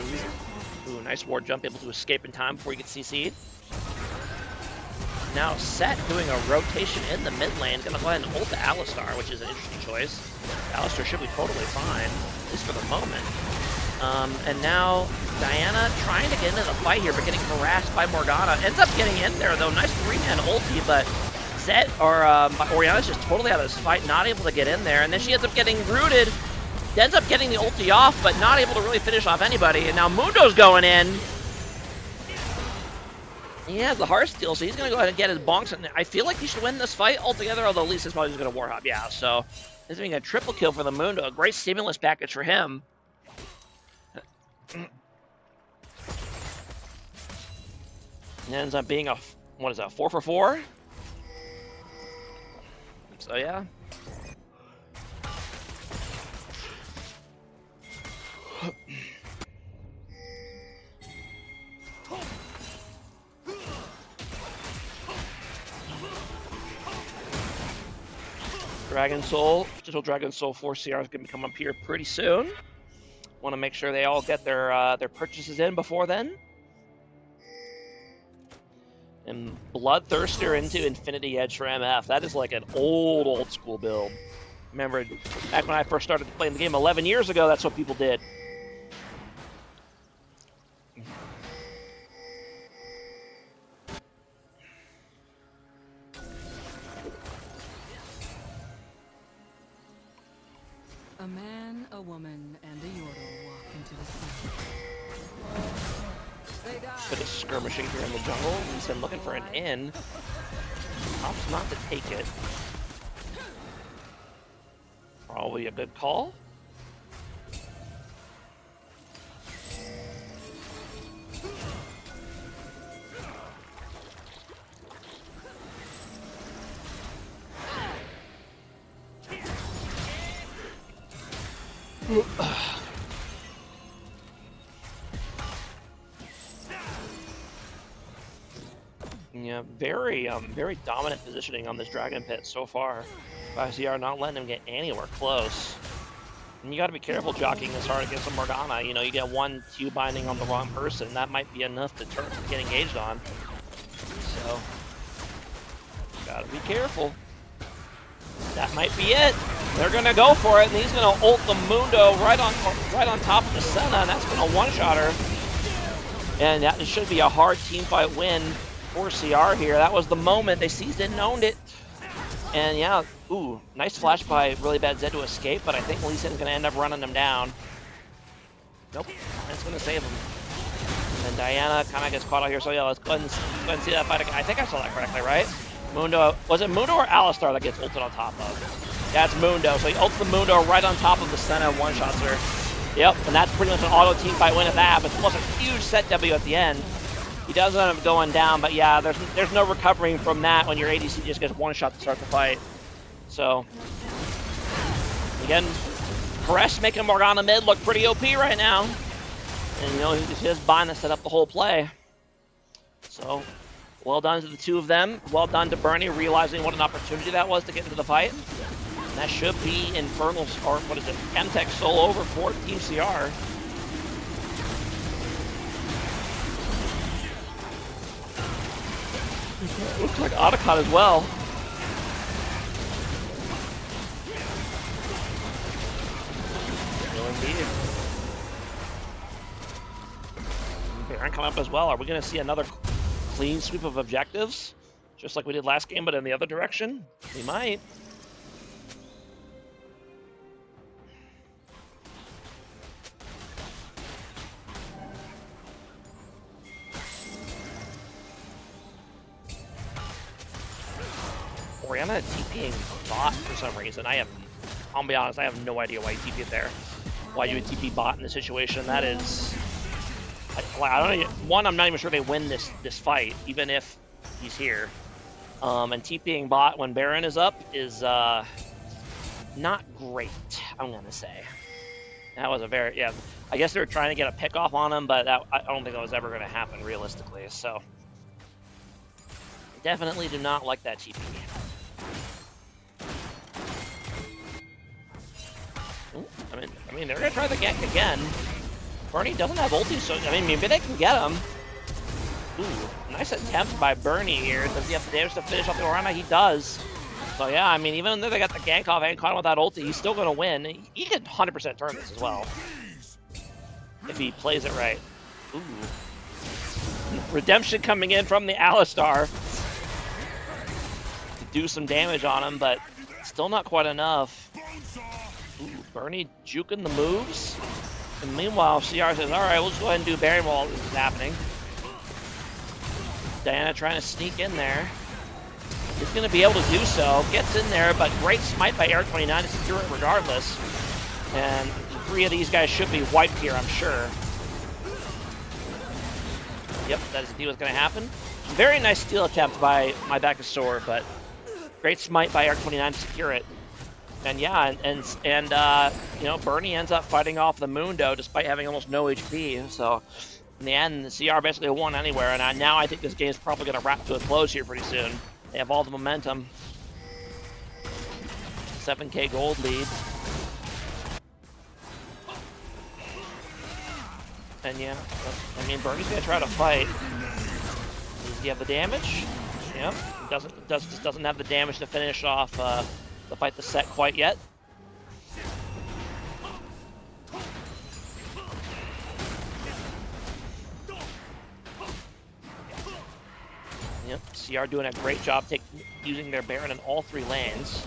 Ooh, nice ward jump, able to escape in time before he gets CC'd. Now Set doing a rotation in the mid lane, gonna go ahead and ult the Alistar, which is an interesting choice. Alistar should be totally fine, at least for the moment. And now Diana trying to get into the fight here, but getting harassed by Morgana. Ends up getting in there though, nice 3-man ulti, but Zed or Orianna's just totally out of this fight, not able to get in there, and then she ends up getting rooted. Ends up getting the ulti off, but not able to really finish off anybody. And now Mundo's going in. He has the Heartsteel, so he's going to go ahead and get his bonks. And I feel like he should win this fight altogether, although Lee Sin's probably just going to Warhop. Yeah, so this is being a triple kill for the Mundo. A great stimulus package for him. It ends up being a, what is that, 4 for 4? So yeah. Dragon Soul, Digital Dragon Soul 4 CR is going to come up here pretty soon. Want to make sure they all get their purchases in before then. And Bloodthirster into Infinity Edge for MF. That is like an old school build. Remember, back when I first started playing the game 11 years ago, that's what people did. A man, a woman, and a Yordle walk into the sea. Bit of skirmishing here in the jungle. He's been looking for an in. Opts not to take it. Probably a good call. Yeah, very dominant positioning on this Dragon Pit so far. By CR not letting him get anywhere close. And you got to be careful jockeying this hard against a Morgana. You know, you get one Q binding on the wrong person, that might be enough to get engaged on. So, gotta be careful. That might be it. They're gonna go for it, and he's gonna ult the Mundo right on top of the Senna, and that's gonna one-shot her. And that should be a hard teamfight win for CR here. That was the moment. They seized it and owned it. And yeah, ooh, nice flash by really bad Zed to escape, but I think Lee Sin's gonna end up running him down. Nope, it's going to save him. And Diana kind of gets caught out here, so yeah, let's go ahead and see that fight again. I think I saw that correctly, right? Mundo, was it Mundo or Alistar that gets ulted on top of? Yeah, it's Mundo, so he ults the Mundo right on top of the center, one-shots her. Yep, and that's pretty much an auto team fight win at that, but plus a huge set W at the end. He does end up going down, but yeah, there's no recovering from that when your ADC just gets one shot to start the fight. So, again, Paresh making Morgana mid look pretty OP right now. And, you know, it's his bind that set up the whole play. So, well done to the two of them. Well done to Bernie, realizing what an opportunity that was to get into the fight. And that should be Infernal's, or what is it, Chemtech solo over for Team CR. Looks like Otacon as well. Indeed. Baron coming up as well. Are we going to see another clean sweep of objectives? Just like we did last game, but in the other direction? We might. Oriana TPing bot for some reason. I'll be honest, I have no idea why you TP it there. Why you would TP bot in this situation. That is, I don't know. One, I'm not even sure they win this fight, even if he's here. And TPing bot when Baron is up is not great, I'm gonna say. That was a very, yeah, I guess they were trying to get a pick off on him, but I don't think that was ever gonna happen realistically, so. Definitely do not like that TP. Ooh, I mean, they're gonna try the gank again. Bernie doesn't have ulti, so I mean, maybe they can get him. Ooh, nice attempt by Bernie here. Does he have the damage to finish off the Oriana? He does. So yeah, I mean, even though they got the gank off and caught him with that ulti, he's still gonna win. He can 100% turn this as well if he plays it right. Ooh, redemption coming in from the Alistar to do some damage on him, but still not quite enough. Ooh, Bernie juking the moves. And meanwhile, CR says, all right, we'll just go ahead and do Baron while this is happening. Diana trying to sneak in there. He's going to be able to do so. Gets in there, but great smite by Eric29 to secure it regardless. And 3 of these guys should be wiped here, I'm sure. Yep, that is indeed what's going to happen. Very nice steal attempt by my back of sword, but great smite by Eric29 to secure it. And yeah, and you know, Bernie ends up fighting off the Mundo despite having almost no HP. So in the end, the CR basically won anywhere. And now I think this game is probably going to wrap to a close here pretty soon. They have all the momentum. 7K gold lead. And yeah, I mean, Bernie's going to try to fight. Does he have the damage? Yep. Just doesn't have the damage to finish off the fight the set quite yet. Yep, CR doing a great job using their Baron in all 3 lanes.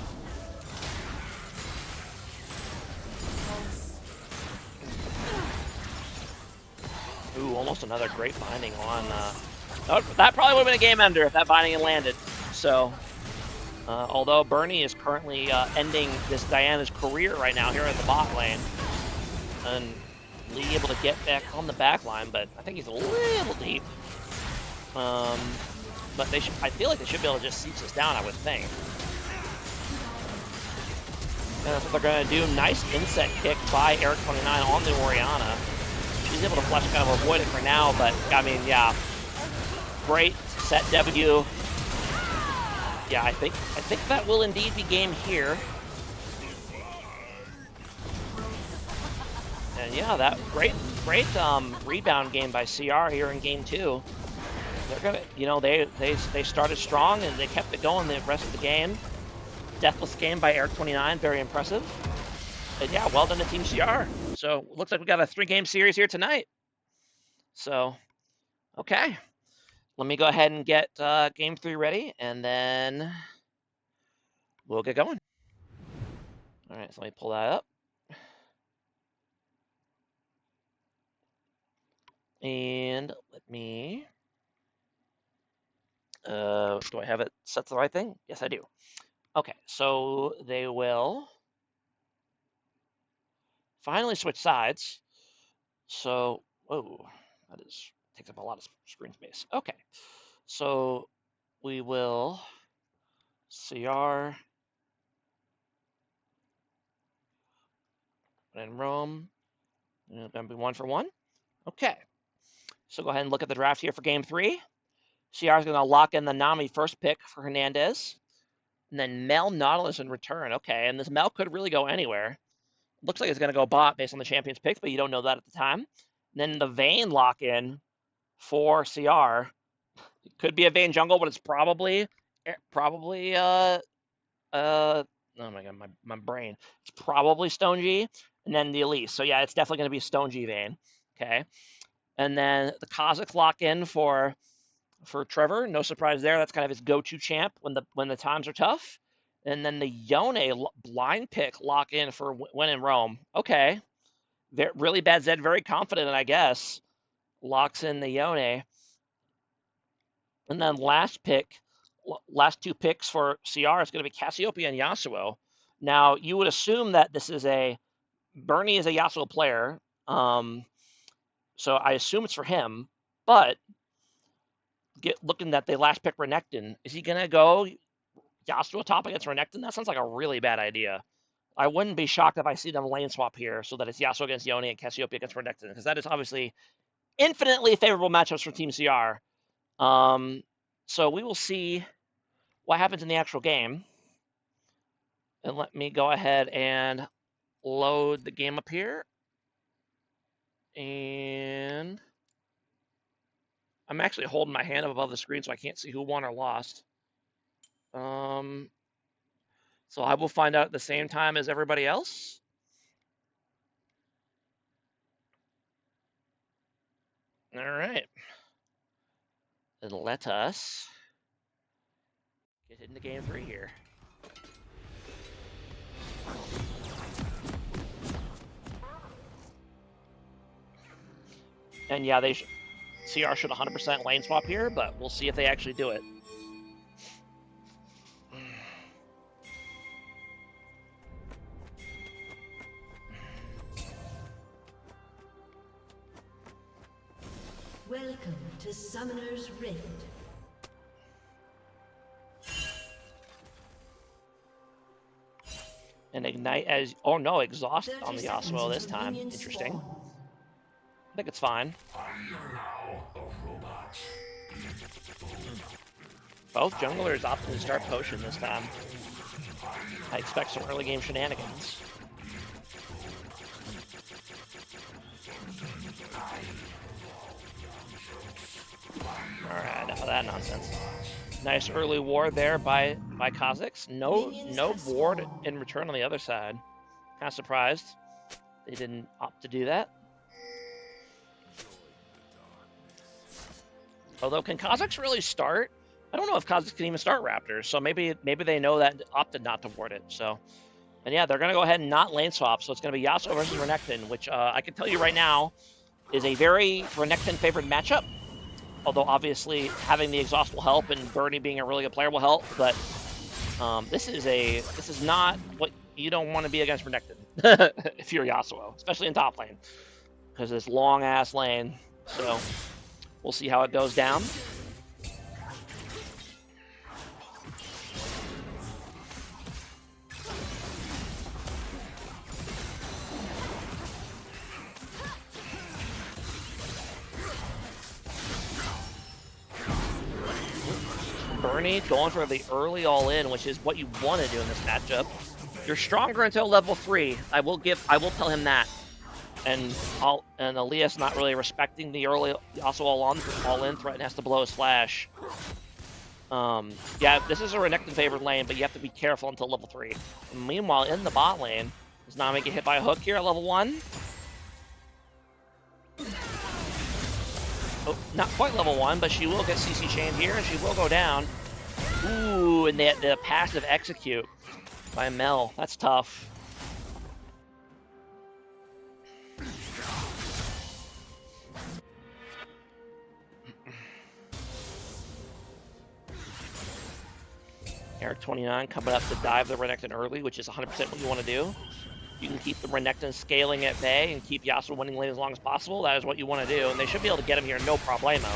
Ooh, almost another great binding on. That probably would have been a game ender if that binding had landed. So, although Bernie is currently ending this Diana's career right now here in the bot lane, and Lee able to get back on the back line, but I think he's a little deep. But I feel like they should be able to just siege this down, I would think. And that's what they're going to do. Nice inset kick by Eric29 on the Oriana. She's able to flash kind of avoid it for now, but I mean, yeah, great set W. Yeah, I think that will indeed be game here. And yeah, that great rebound game by CR here in game 2. They're gonna, you know, they started strong and they kept it going the rest of the game. Deathless game by Eric29, very impressive. And yeah, well done to Team CR. So looks like we got a 3-game series here tonight. So, okay. Let me go ahead and get game 3 ready, and then we'll get going. All right, so let me pull that up. And let me... do I have it set to the right thing? Yes, I do. Okay, so they will finally switch sides. So, whoa, that takes up a lot of screen space. Okay, so we will CR and Rome. Going to be 1-for-1. Okay, so go ahead and look at the draft here for game 3. CR is going to lock in the Nami first pick for Hernandez. And then Mel Nautilus in return. Okay, and this Mel could really go anywhere. Looks like it's going to go bot based on the champion's picks, but you don't know that at the time. And then the Vayne lock-in for CR. It could be a Vayne jungle, but it's probably oh my god, my brain. It's probably Stone G, and then the Elise. So yeah, it's definitely going to be Stone G Vayne. Okay, and then the Kha'Zix lock-in for Trevor. No surprise there. That's kind of his go-to champ when the times are tough. And then the Yone blind pick lock in for when in Rome. Okay. Really bad Zed, very confident, I guess. Locks in the Yone. And then last two picks for CR is going to be Cassiopeia and Yasuo. Now, you would assume that this is Bernie is a Yasuo player. So I assume it's for him. But looking at the last pick, Renekton, is he going to go Yasuo top against Renekton? That sounds like a really bad idea. I wouldn't be shocked if I see them lane swap here so that it's Yasuo against Yone and Cassiopeia against Renekton, because that is obviously infinitely favorable matchups for Team CR. So we will see what happens in the actual game. And let me go ahead and load the game up here. And I'm actually holding my hand up above the screen so I can't see who won or lost. So I will find out at the same time as everybody else. All right. And let us get into game 3 here. And yeah, CR should 100% lane swap here, but we'll see if they actually do it. Welcome to Summoner's Rift. And Ignite as... Oh no, Exhaust on the Yasuo this time. Interesting. I think it's fine. Both junglers opted to start Potion this time. I expect some early game shenanigans. Alright, enough of that nonsense. Nice early ward there by Kha'Zix. No ward in return on the other side. Kind of surprised they didn't opt to do that. Although, can Kha'Zix really start? I don't know if Kha'Zix can even start Raptors, so maybe they know that opted not to ward it. So, and yeah, they're gonna go ahead and not lane swap. So it's gonna be Yasuo versus Renekton, which I can tell you right now is a very Renekton favored matchup. Although obviously having the exhaust will help, and Bernie being a really good player will help. But this is not what you don't want to be against Renekton if you're Yasuo, especially in top lane, because this long ass lane. So we'll see how it goes down. Bernie going for the early all-in, which is what you want to do in this matchup. You're stronger until level 3. I will tell him that. And Elias not really respecting the early also all-in threat and has to blow his flash. Yeah, this is a Renekton favored lane, but you have to be careful until level 3. And meanwhile, in the bot lane, does Nami get hit by a hook here at level 1? Oh, not quite level 1, but she will get CC chained here, and she will go down. Ooh, and the passive execute by Mel. That's tough. Eric 29 coming up to dive the Renekton early, which is 100% what you want to do. You can keep the Renekton scaling at bay and keep Yasuo winning lane as long as possible. That is what you want to do, and they should be able to get him here no problemo.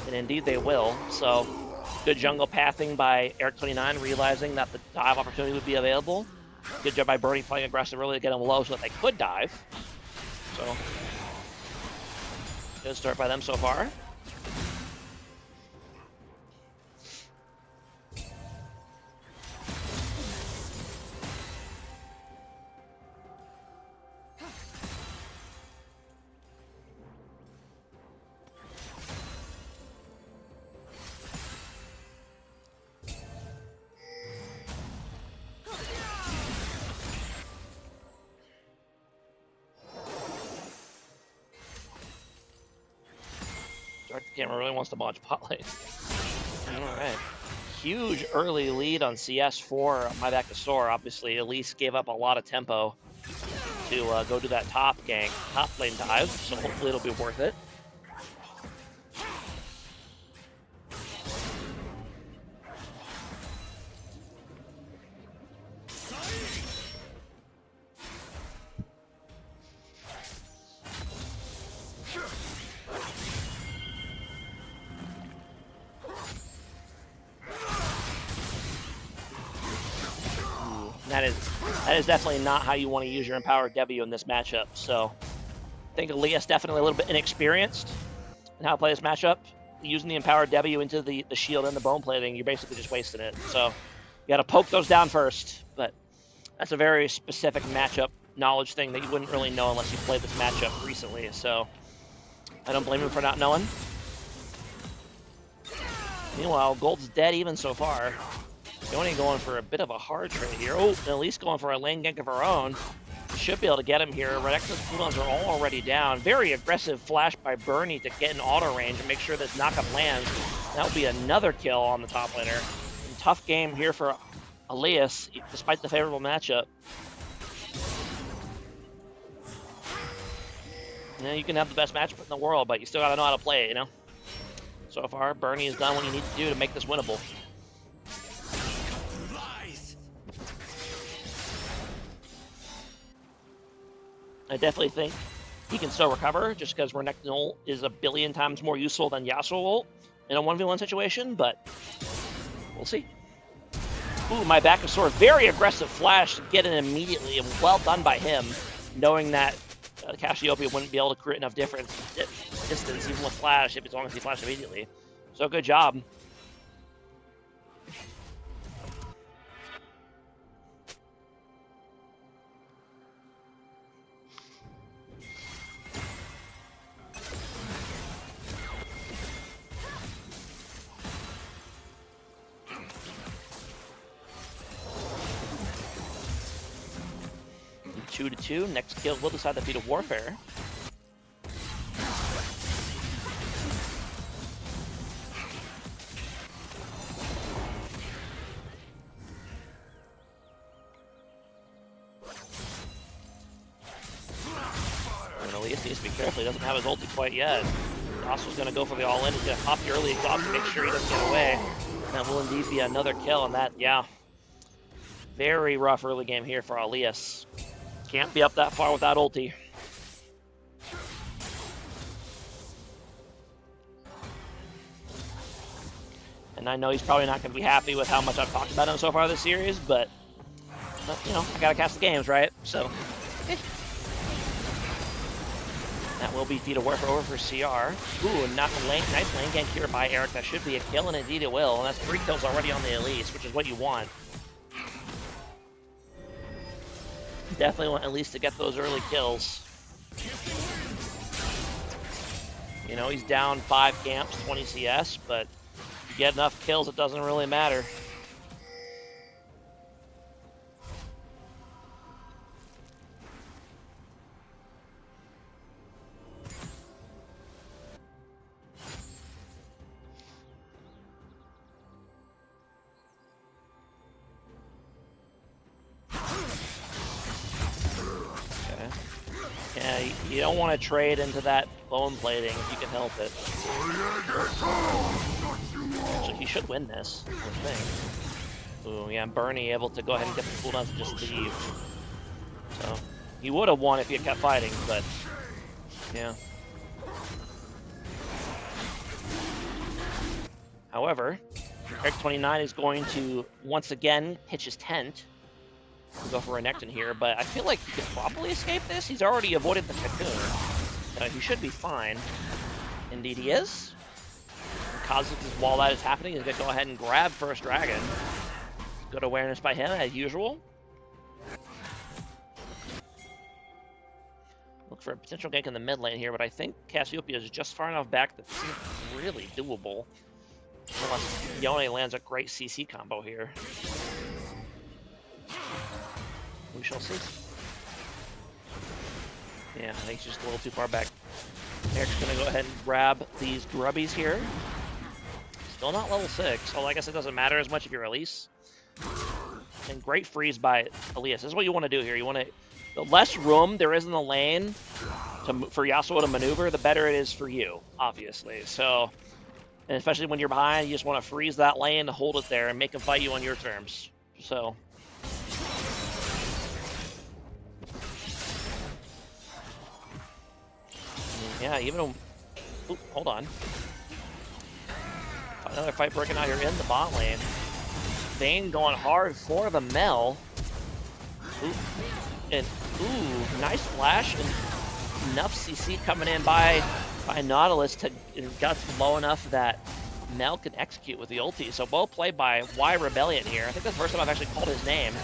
And indeed they will. So good jungle pathing by Eric 29, realizing that the dive opportunity would be available. Good job by Bernie playing aggressive early to get him low so that they could dive. So good start by them so far. The camera really wants to watch bot lane. Alright. Huge early lead on CS for my back to Soar. Obviously, Elise gave up a lot of tempo to go to that top lane dive, so hopefully it'll be worth it. That is definitely not how you want to use your Empowered W in this matchup. So I think Elias definitely a little bit inexperienced in how to play this matchup. Using the Empowered W into the shield and the bone plating, you're basically just wasting it. So you got to poke those down first. But that's a very specific matchup knowledge thing that you wouldn't really know unless you played this matchup recently. So I don't blame him for not knowing. Meanwhile, Gold's dead even so far. Yoni going for a bit of a hard trade here. Oh, and at least going for a lane gank of her own. Should be able to get him here. Renekton's cooldowns are all already down. Very aggressive flash by Bernie to get in auto range and make sure this knockup lands. That'll be another kill on the top laner. And tough game here for Elias, despite the favorable matchup. You know, you can have the best matchup in the world, but you still gotta know how to play it, you know? So far, Bernie has done what you need to do to make this winnable. I definitely think he can still recover, just because Renekton ult is a billion times more useful than Yasuo ult in a 1v1 situation, but we'll see. Ooh, my back of Sword. Very aggressive flash to get in immediately, and well done by him, knowing that Cassiopeia wouldn't be able to create enough distance, even with flash, as long as he flashed immediately. So good job. And 2-2. Next kill will decide the fate of Warfare. Elias needs to be careful. He doesn't have his ulti quite yet. Yasuo's going to go for the all-in. He's going to pop the early exhaust to make sure he doesn't get away. And that will indeed be another kill. And that, yeah, very rough early game here for Elias. Can't be up that far without ulti. And I know he's probably not going to be happy with how much I've talked about him so far this series, but you know, I got to cast the games, right? So that will be Feet of Warfare over for CR. Ooh, nice lane gank here by Eric. That should be a kill, and indeed it will. And that's 3 kills already on the Elise, which is what you want. Definitely want Elise to get those early kills. You know, he's down 5 camps, 20 CS, but if you get enough kills, it doesn't really matter. Yeah, you don't want to trade into that bone plating if you can help it. Actually, he should win this, I think. Ooh, yeah, Bernie able to go ahead and get the cooldowns and just leave. So, he would have won if he had kept fighting, but, yeah. However, Eric29 is going to, once again, pitch his tent. We'll go for Renekton here, but I feel like he could probably escape this. He's already avoided the cocoon. He should be fine. Indeed he is. Kha'Zix, while that is happening, is going to go ahead and grab First Dragon. Good awareness by him, as usual. Look for a potential gank in the mid lane here, but I think Cassiopeia is just far enough back that seems really doable. Unless Yone lands a great CC combo here. We shall see. Yeah, I think he's just a little too far back. Eric's going to go ahead and grab these grubbies here. Still not level 6, although I guess it doesn't matter as much if you release. And great freeze by Elias. This is what you want to do here. You want to... The less room there is in the lane for Yasuo to maneuver, the better it is for you, obviously. So, and especially when you're behind, you just want to freeze that lane, hold it there, and make him fight you on your terms. So... Yeah, even... Oop, hold on. Another fight breaking out here in the bot lane. Vayne going hard for the Mel. Ooh, and ooh, nice flash and enough CC coming in by Nautilus to got low enough that Mel can execute with the ulti. So well played by WIR Rebellion here. I think that's the first time I've actually called his name.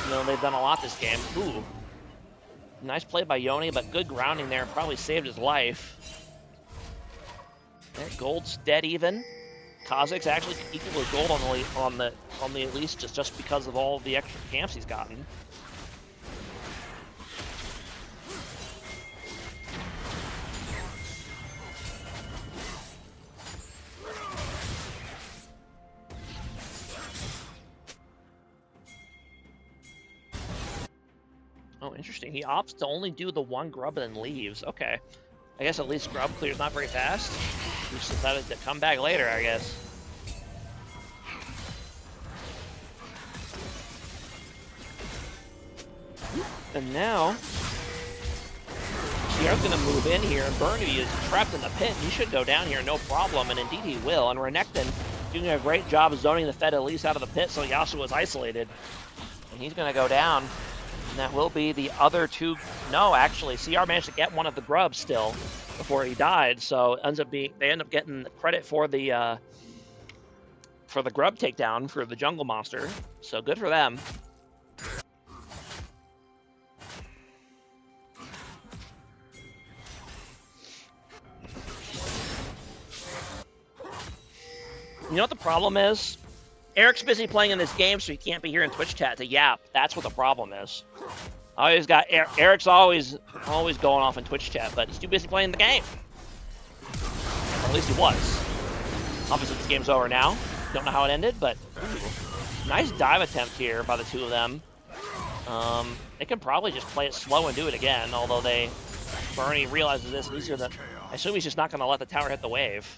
You know, they've done a lot this game. Ooh. Nice play by Yone, but good grounding there. Probably saved his life. That gold's dead even. Kha'Zix actually equal with gold on the at least just because of all the extra camps he's gotten. Oh, interesting. He opts to only do the one grub and then leaves. Okay. I guess at least grub clears not very fast. He just decided to come back later, I guess. And now, CR's going to move in here, and Bernie is trapped in the pit. He should go down here, no problem, and indeed he will. And Renekton doing a great job of zoning the Fed at least out of the pit, so Yasuo is isolated. And he's going to go down. And that will be the other two. No, actually, CR managed to get one of the grubs still before he died. So ends up being they end up getting the credit for the grub takedown for the jungle monster. So good for them. You know what the problem is? Eric's busy playing in this game, so he can't be here in Twitch chat to yap. That's what the problem is. I always got Eric's always going off in Twitch chat, but he's too busy playing the game. Or at least he was. Obviously, this game's over now. Don't know how it ended, but ooh, nice dive attempt here by the two of them. They can probably just play it slow and do it again. Although Bernie realizes this, and he's gonna. I assume he's just not gonna let the tower hit the wave.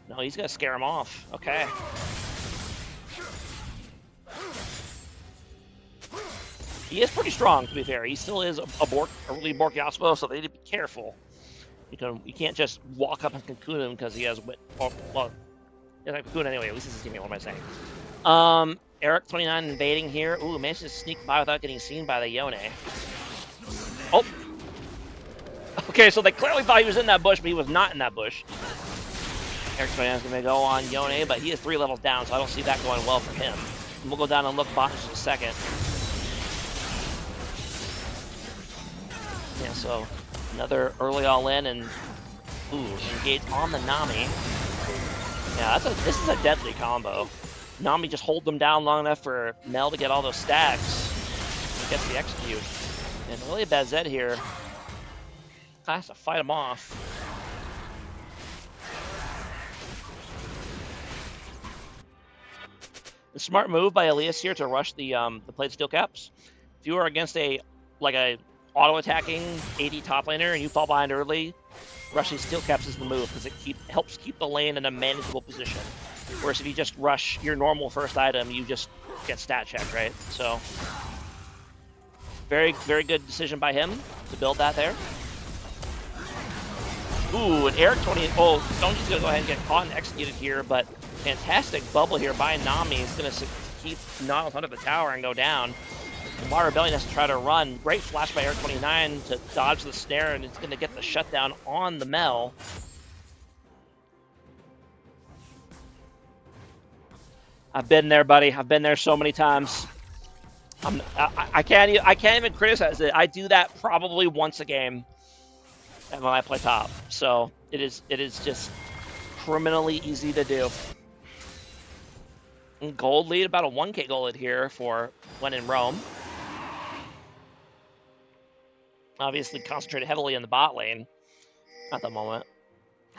No, he's gonna scare him off. Okay. He is pretty strong, to be fair. He still is a really Bork Yasuo, so they need to be careful. You can't just walk up and cocoon him because he has well, he has a cocoon anyway. At least this is me. What am I saying? Eric29 invading here. Ooh, managed to sneak by without getting seen by the Yone. Oh. Okay, so they clearly thought he was in that bush, but he was not in that bush. Eric29 is going to go on Yone, but he is 3 levels down, so I don't see that going well for him. And we'll go down and look bot in just a second. Yeah, so another early all-in and engage on the Nami. Yeah, this is a deadly combo. Nami just hold them down long enough for Mel to get all those stacks. He gets the execute. And really bad Zed here has to fight him off. The smart move by Elias here to rush the plate steel caps. If you are against a auto-attacking AD top laner and you fall behind early, rushing steel caps is the move because it helps keep the lane in a manageable position. Whereas if you just rush your normal first item, you just get stat checked, right? So very, very good decision by him to build that there. Ooh, and Eric 20. Oh, Stonji's gonna go ahead and get caught and executed here, but fantastic bubble here by Nami. He's gonna keep Nautilus under the tower and go down. And WIR Rebellion has to try to run. Great flash by Eric 29 to dodge the snare, and it's gonna get the shutdown on the Mel. I've been there, buddy. I've been there so many times. I can't even criticize it. I do that probably once a game when I play top. So it is just criminally easy to do. And gold lead, about a 1K gold lead here for when in Rome. Obviously concentrated heavily in the bot lane at the moment,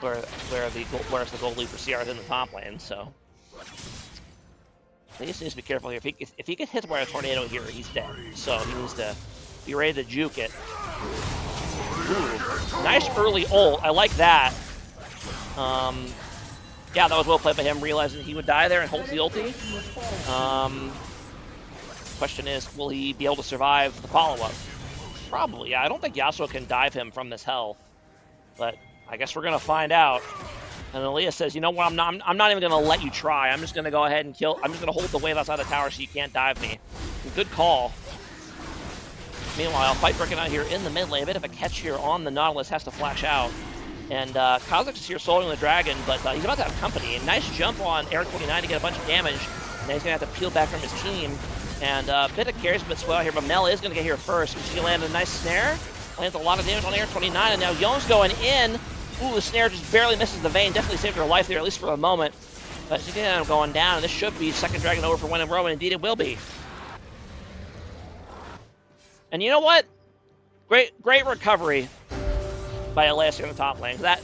whereas the gold lead for CR is in the top lane. So he just needs to be careful here. If he gets hit by a tornado here, he's dead. So he needs to be ready to juke it. Ooh, nice early ult. I like that. Yeah, that was well played by him, realizing he would die there and holds the ulti. Question is, will he be able to survive the follow-up? Probably, yeah. I don't think Yasuo can dive him from this health, but I guess we're gonna find out. And Aaliyah says, you know what, I'm not even gonna let you try. I'm just gonna go ahead and kill. I'm just gonna hold the wave outside the tower so you can't dive me. Good call. Meanwhile, fight breaking out here in the mid lane. A bit of a catch here on the Nautilus, has to flash out. And Kha'Zix is here soloing the dragon, but he's about to have company. A nice jump on Eric 29 to get a bunch of damage. Now he's gonna have to peel back from his team. And a bit of carries, but swell here. But Mel is gonna get here first. She landed a nice snare. Lands a lot of damage on Eric 29, and now Young's going in. Ooh, the snare just barely misses the vein. Definitely saved her life there, at least for a moment. But she's gonna end up going down, and this should be second dragon over for When in Rome, and indeed it will be. And you know what? Great recovery by LS here in the top lane. That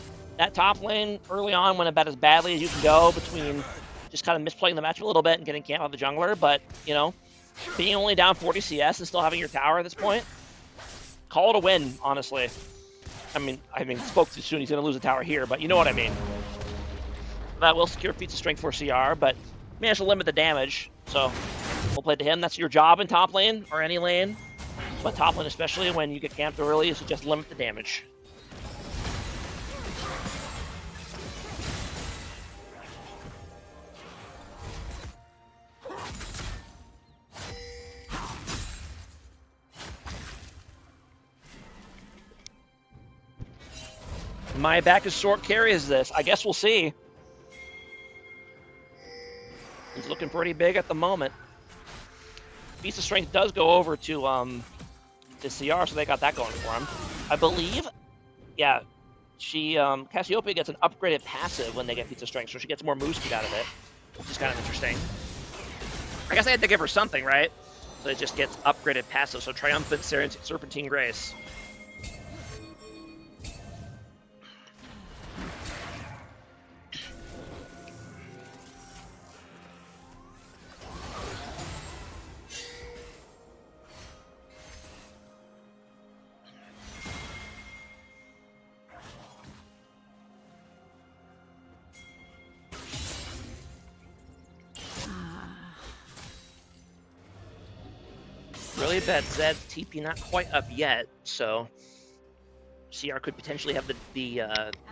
top lane early on went about as badly as you can go between just kind of misplaying the match a little bit and getting camped by the jungler. But, you know, being only down 40 CS and still having your tower at this point, call it a win, honestly. I mean, spoke too soon. He's going to lose the tower here, but you know what I mean. That will secure feats of strength for CR, but managed to limit the damage. So, we'll play to him. That's your job in top lane or any lane. But top lane, especially when you get camped early, is to just limit the damage. My back is short carries this. I guess we'll see. He's looking pretty big at the moment. Feats of Strength does go over to CR, so they got that going for him. I believe, yeah, Cassiopeia gets an upgraded passive when they get Feats of Strength, so she gets more move speed out of it, which is kind of interesting. I guess I had to give her something, right? So it just gets upgraded passive, so Triumphant Serpentine Grace. Really bad Zed's TP not quite up yet, so CR could potentially have the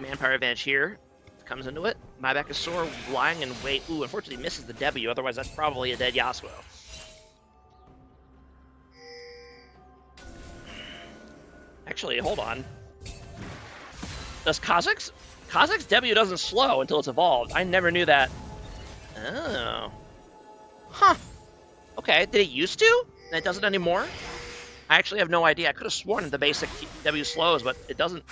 manpower advantage here. Comes into it. My back is sore, lying in wait. Ooh, unfortunately misses the W, otherwise that's probably a dead Yasuo. Actually, hold on. Does Kha'Zix's W doesn't slow until it's evolved. I never knew that. Oh. Huh. Okay, did it used to? And it doesn't anymore? I actually have no idea. I could have sworn the basic W slows, but it doesn't.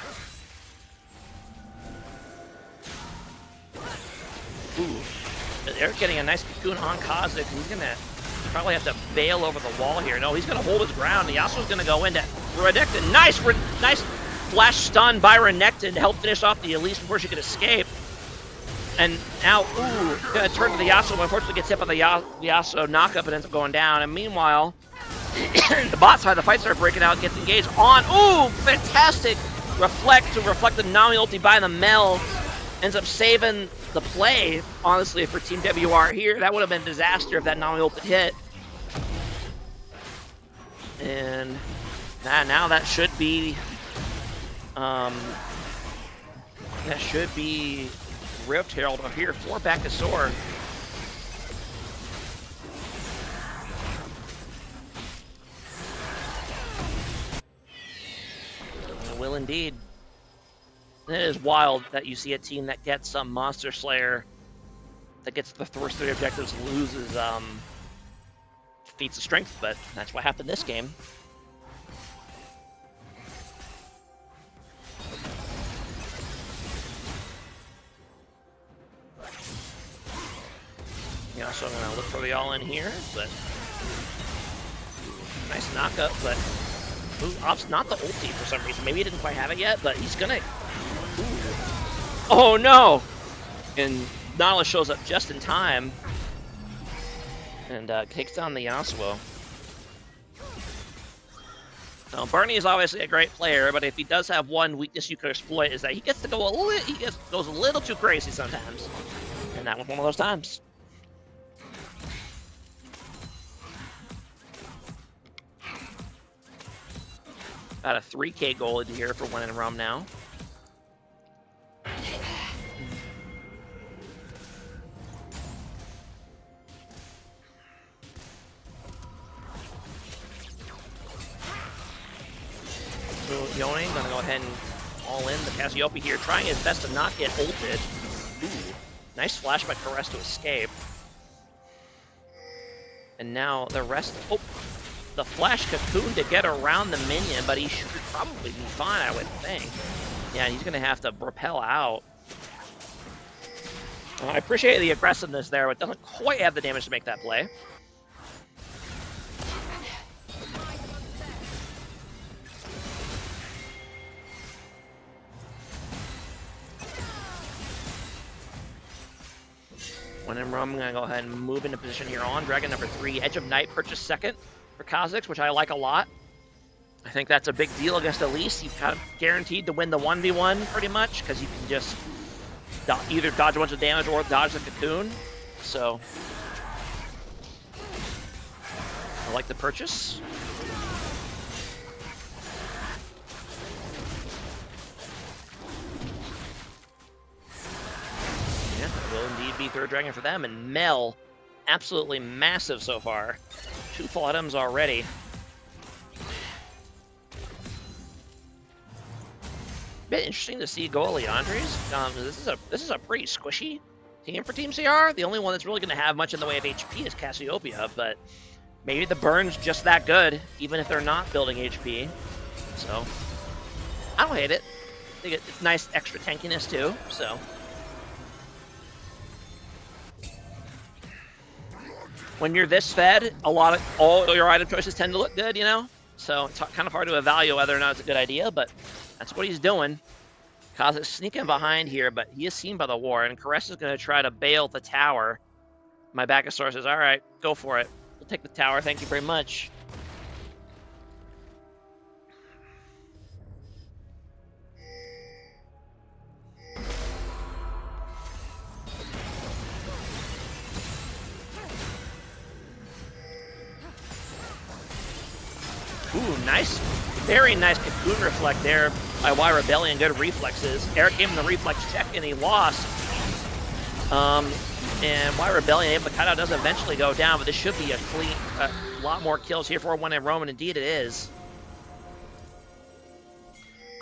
Ooh. Eric getting a nice cocoon on Kha'Zix. He's going to probably have to bail over the wall here. No, he's going to hold his ground. The Yasuo's going to go into Renekton. Nice flash stun by Renekton to help finish off the Elise before she could escape. And now, ooh, going to turn to the Yasuo, but unfortunately gets hit by the Yasuo knockup and ends up going down. And meanwhile, the bot side, the fight starts breaking out, gets engaged on. Ooh, fantastic reflect to reflect the Nami ulti by the Mel. ends up saving the play, honestly, for Team WR here. That would have been a disaster if that Nami ult had hit. And now that should be Rift Herald over here for Bakasaur. Will indeed. It is wild that you see a team that gets some Monster Slayer, that gets the first 3 objectives, loses feats of strength, but that's what happened this game. Yeah, so I'm gonna look for the all-in here, but nice knockup, but Op's not the ulti for some reason. Maybe he didn't quite have it yet, but he's gonna. Ooh. Oh no! And Nautilus shows up just in time and takes down the Yasuo. Now, Bernie is obviously a great player, but if he does have one weakness you could exploit, is that he gets to go goes a little too crazy sometimes, and that was one of those times. About a 3K goal in here for When in Rome now. So Yone gonna go ahead and all in the Cassiope here, trying his best to not get ulted. Ooh, nice flash by Caress to escape. And now the rest. Oh, the flash cocoon to get around the minion, but he should probably be fine, I would think. Yeah, he's gonna have to repel out. I appreciate the aggressiveness there, but doesn't quite have the damage to make that play. When in Rome, I'm gonna go ahead and move into position here on Dragon number 3. Edge of Night purchase second for Kha'Zix, which I like a lot. I think that's a big deal against Elise. You've kind of guaranteed to win the 1v1 pretty much, because you can just either dodge a bunch of damage or dodge the cocoon. So I like the purchase. Yeah, will indeed be third dragon for them, and Mel, absolutely massive so far. 2 full items already. Bit interesting to see go Leandres. This is a pretty squishy team for Team CR. The only one that's really going to have much in the way of HP is Cassiopeia, but maybe the burn's just that good, even if they're not building HP. So I don't hate it. I think it's nice extra tankiness too. So when you're this fed, all your item choices tend to look good, you know? So it's kind of hard to evaluate whether or not it's a good idea, but that's what he's doing. Kha'Zix sneaking behind here, but he is seen by the war, and Caress is going to try to bail the tower. My Bakasaur says, all right, go for it. We'll take the tower, thank you very much. Ooh, nice. Very nice cocoon reflect there by WIR Rebellion. Good reflexes. Eric gave him the reflex check and he lost. And WIR Rebellion able to cut out does eventually go down, but this should be a lot more kills here for When in Rome, and indeed it is.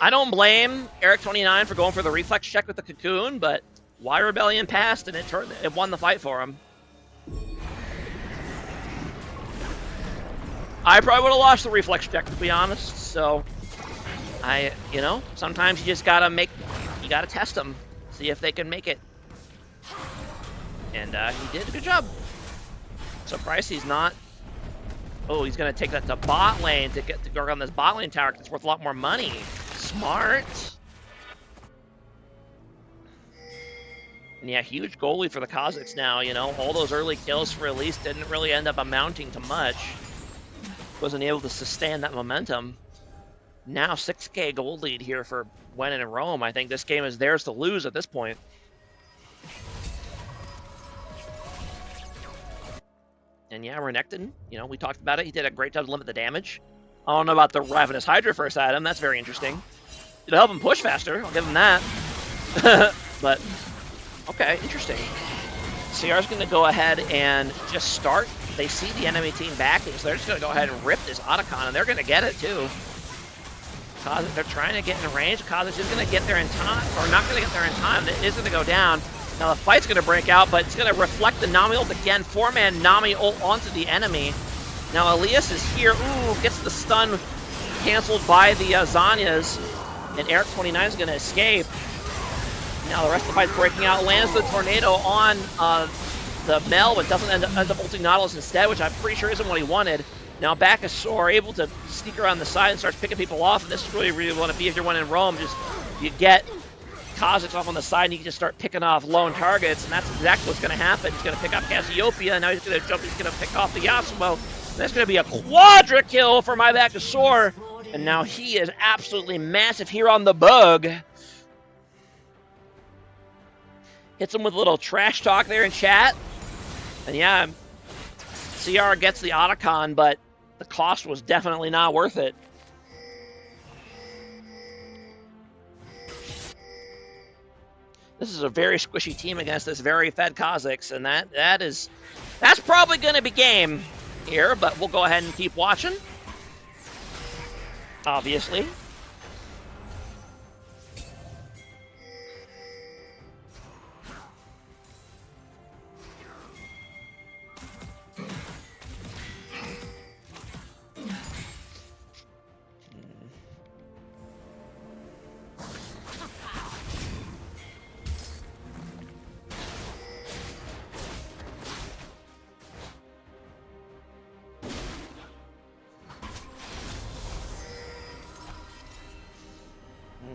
I don't blame Eric29 for going for the reflex check with the cocoon, but WIR Rebellion passed and it won the fight for him. I probably would have lost the reflex check, to be honest. So, sometimes you just gotta test them, see if they can make it. And he did a good job. Surprised he's not. Oh, he's gonna take that to bot lane to get to go on this bot lane tower. It's worth a lot more money. Smart. And yeah, huge goalie for the Kha'Zix now. You know, all those early kills for Elise didn't really end up amounting to much. Wasn't able to sustain that momentum. Now 6K gold lead here for When in Rome. I think this game is theirs to lose at this point. And yeah, Renekton, you know, we talked about it. He did a great job to limit the damage. I don't know about the Ravenous Hydra first item. That's very interesting. It'll help him push faster. I'll give him that. But, okay, interesting. CR's going to go ahead and just start. They see the enemy team backing, so they're just going to go ahead and rip this Otacon, and they're going to get it, too. They're trying to get in range. Kha'Zix is going to get there in time, or not going to get there in time. It is going to go down. Now the fight's going to break out, but it's going to reflect the Nami ult again. 4-man Nami ult onto the enemy. Now Elias is here. Ooh, gets the stun canceled by the Zanyas. And Eric29 is going to escape. Now the rest of the fight's breaking out. Lands the tornado on the Mel, but doesn't end up ulting Nautilus instead, which I'm pretty sure isn't what he wanted. Now Bacchusor able to sneak around the side and starts picking people off. And this is really, really want to be if you're one in Rome. Just you get Kha'Zix off on the side and you can just start picking off lone targets, and that's exactly what's going to happen. He's going to pick up Cassiopeia, and now he's going to jump, he's going to pick off the Yasuo. And that's going to be a quadra kill for my Bacchusor, and now he is absolutely massive here on the bug. Hits him with a little trash talk there in chat. And yeah, CR gets the Otacon, but the cost was definitely not worth it. This is a very squishy team against this very fed Kha'Zix, and that's probably going to be game here, but we'll go ahead and keep watching. Obviously.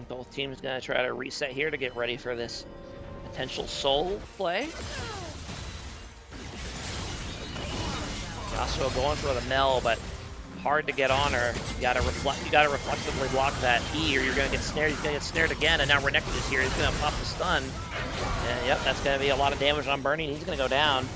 Both teams going to try to reset here to get ready for this potential soul play. Yasuo going for the Mel, but hard to get on her. You gotta reflexively block that E, or you're gonna get snared. He's gonna get snared again, and now Renekton is here. He's gonna pop the stun. And yep, that's gonna be a lot of damage on Bernie. He's gonna go down.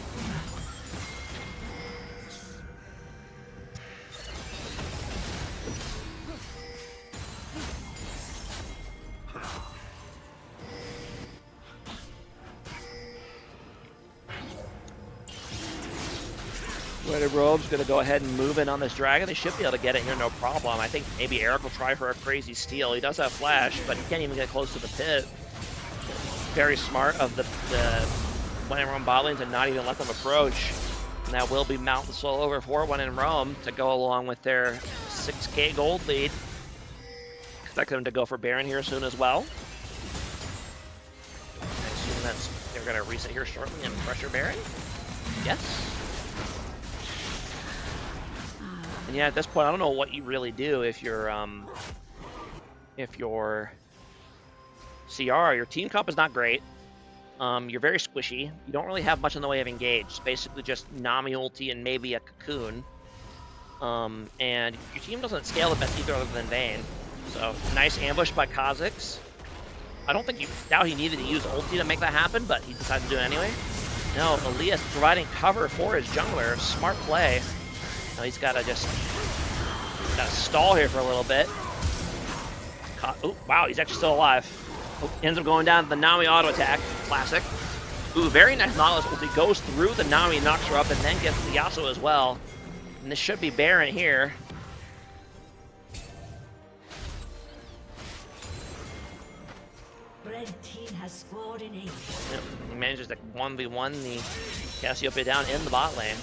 Red Robe's going to go ahead and move in on this dragon. They should be able to get it here, no problem. I think maybe Eric will try for a crazy steal. He does have flash, but he can't even get close to the pit. Very smart of the One in Rome bot lane to not even let them approach. And that will be Mountain Soul over for One in Rome to go along with their 6k gold lead. Expect them to go for Baron here soon as well. I assume they're going to reset here shortly and pressure Baron. Yes. And yeah, at this point, I don't know what you really do if you're CR. Your team comp is not great. You're very squishy. You don't really have much in the way of engage. It's basically just Nami ulti and maybe a cocoon. And your team doesn't scale the best either other than Vayne. So nice ambush by Kha'Zix. I don't think he needed to use ulti to make that happen, but he decided to do it anyway. No, Elias providing cover for his jungler. Smart play. Now he's got to just stall here for a little bit. Oh, wow, he's actually still alive. Oh, ends up going down to the Nami auto attack. Classic. Ooh, very nice Nautilus ulti. Goes through the Nami, knocks her up, and then gets the Yasuo as well. And this should be Baron here. Red team has scored an 8. Yep, he manages to 1v1 the Cassiopeia down in the bot lane.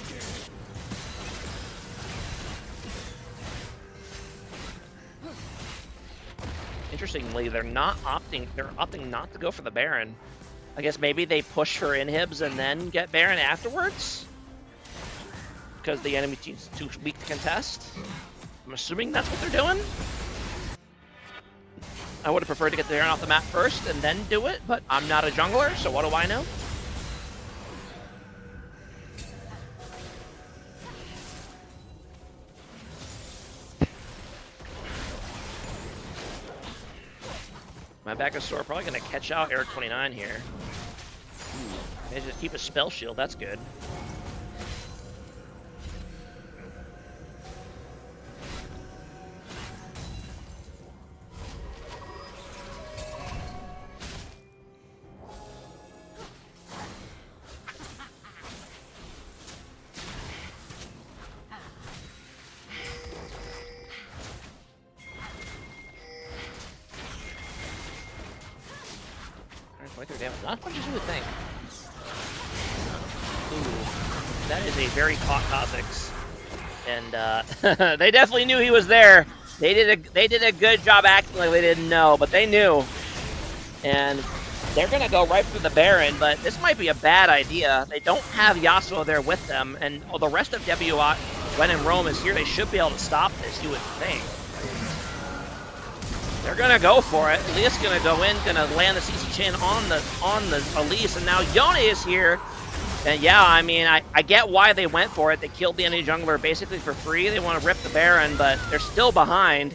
Interestingly, they're opting not to go for the Baron. I guess maybe they push for inhibs and then get Baron afterwards? Because the enemy team's too weak to contest? I'm assuming that's what they're doing? I would have preferred to get the Baron off the map first and then do it, but I'm not a jungler, so what do I know? My Bacchusor probably going to catch out Eric29 here. Maybe just keep a spell shield, that's good. 23 damage. Not as much as you would think. Ooh, that is a very caught Kha'Zix. And they definitely knew he was there. They did a good job acting like they didn't know, but they knew. And they're gonna go right for the Baron, but this might be a bad idea. They don't have Yasuo there with them, and the rest of WI when in Rome is here. They should be able to stop this, you would think. They're gonna go for it. Leah's gonna go in, gonna land the CC chain on the Elise, and now Yone is here. And yeah, I mean, I get why they went for it. They killed the enemy jungler basically for free. They want to rip the Baron, but they're still behind.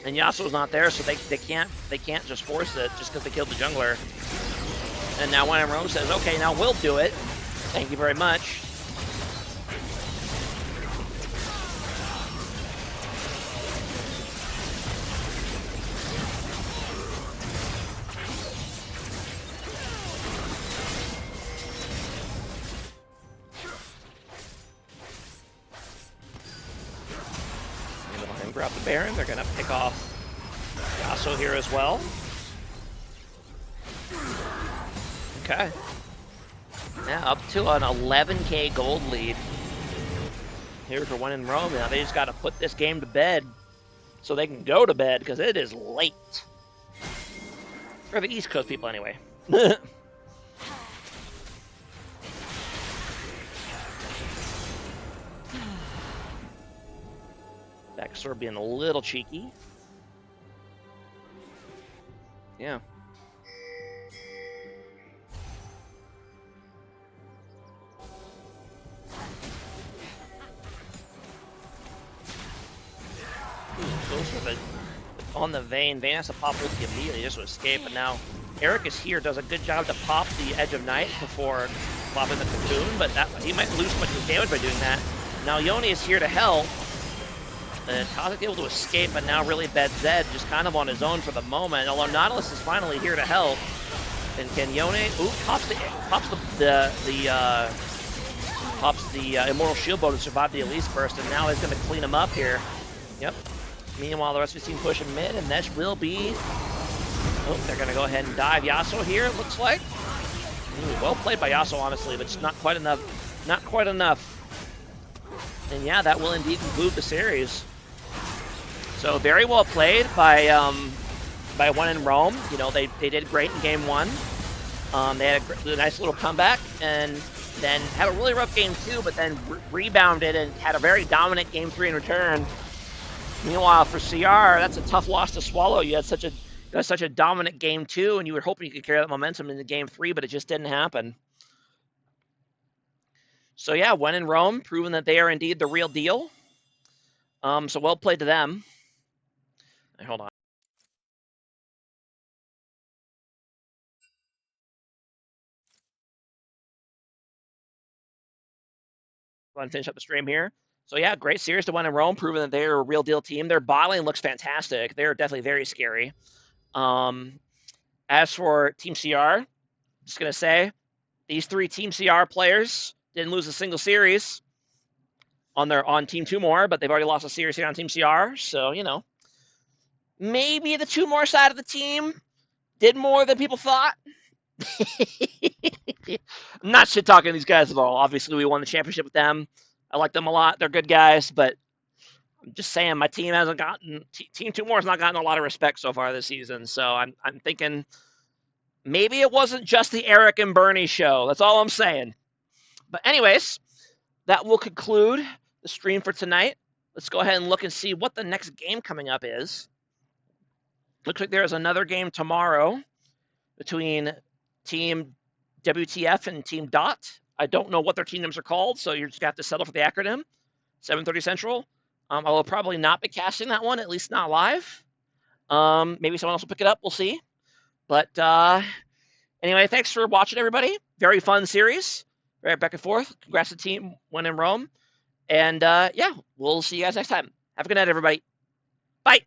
And Yasuo's not there, so they can't just force it just because they killed the jungler. And now when Rome says, okay, now we'll do it. Thank you very much. Grab the Baron. They're gonna pick off Yasuo here as well. Okay. Now up to an 11k gold lead here for when in Rome. Now they just got to put this game to bed so they can go to bed because it is late. For the East Coast people anyway. Vexor being a little cheeky. Yeah. Goes for the on the Vayne. Vayne has to pop ulti immediately just to escape, but now Eric is here, does a good job to pop the Edge of Night before popping the Cocoon, but that he might lose much damage by doing that. Now Yone is here to help. And Kha'Zix able to escape, but now really bad Zed just kind of on his own for the moment. Although Nautilus is finally here to help. And can Yone pops the Immortal Shield Bow to survive the Elise burst, and now he's going to clean him up here. Yep. Meanwhile, the rest of his team pushing mid, and this will be. Oh, they're going to go ahead and dive Yasuo here. It looks like. Ooh, well played by Yasuo, honestly, but it's not quite enough. Not quite enough. And yeah, that will indeed conclude the series. So very well played by one in Rome. You know, they did great in game one. They had a nice little comeback, and then had a really rough game two, but then rebounded and had a very dominant game three in return. Meanwhile, for CR, that's a tough loss to swallow. You had such a dominant game two, and you were hoping you could carry that momentum into game three, but it just didn't happen. So yeah, when in Rome, proving that they are indeed the real deal. So well played to them. Hold on. Go ahead and finish up the stream here. So yeah, great series to win in Rome, proving that they're a real deal team. Their bot lane looks fantastic. They're definitely very scary. As for Team CR, just gonna say, these three Team CR players didn't lose a single series on Team 2 More, but they've already lost a series here on Team CR. So, you know, maybe the 2 More side of the team did more than people thought. I'm not shit talking these guys at all. Obviously, we won the championship with them. I like them a lot. They're good guys, but I'm just saying my team hasn't gotten Team 2 More has not gotten a lot of respect so far this season. So I'm thinking maybe it wasn't just the Eric and Bernie show. That's all I'm saying. But anyways, that will conclude the stream for tonight. Let's go ahead and look and see what the next game coming up is. Looks like there is another game tomorrow between Team WTF and Team DOT. I don't know what their team names are called, so you're just going to have to settle for the acronym. 7:30 Central. I will probably not be casting that one, at least not live. Maybe someone else will pick it up. We'll see. But anyway, thanks for watching, everybody. Very fun series. Right back and forth. Congrats to the team when in Rome. And yeah, we'll see you guys next time. Have a good night, everybody. Bye.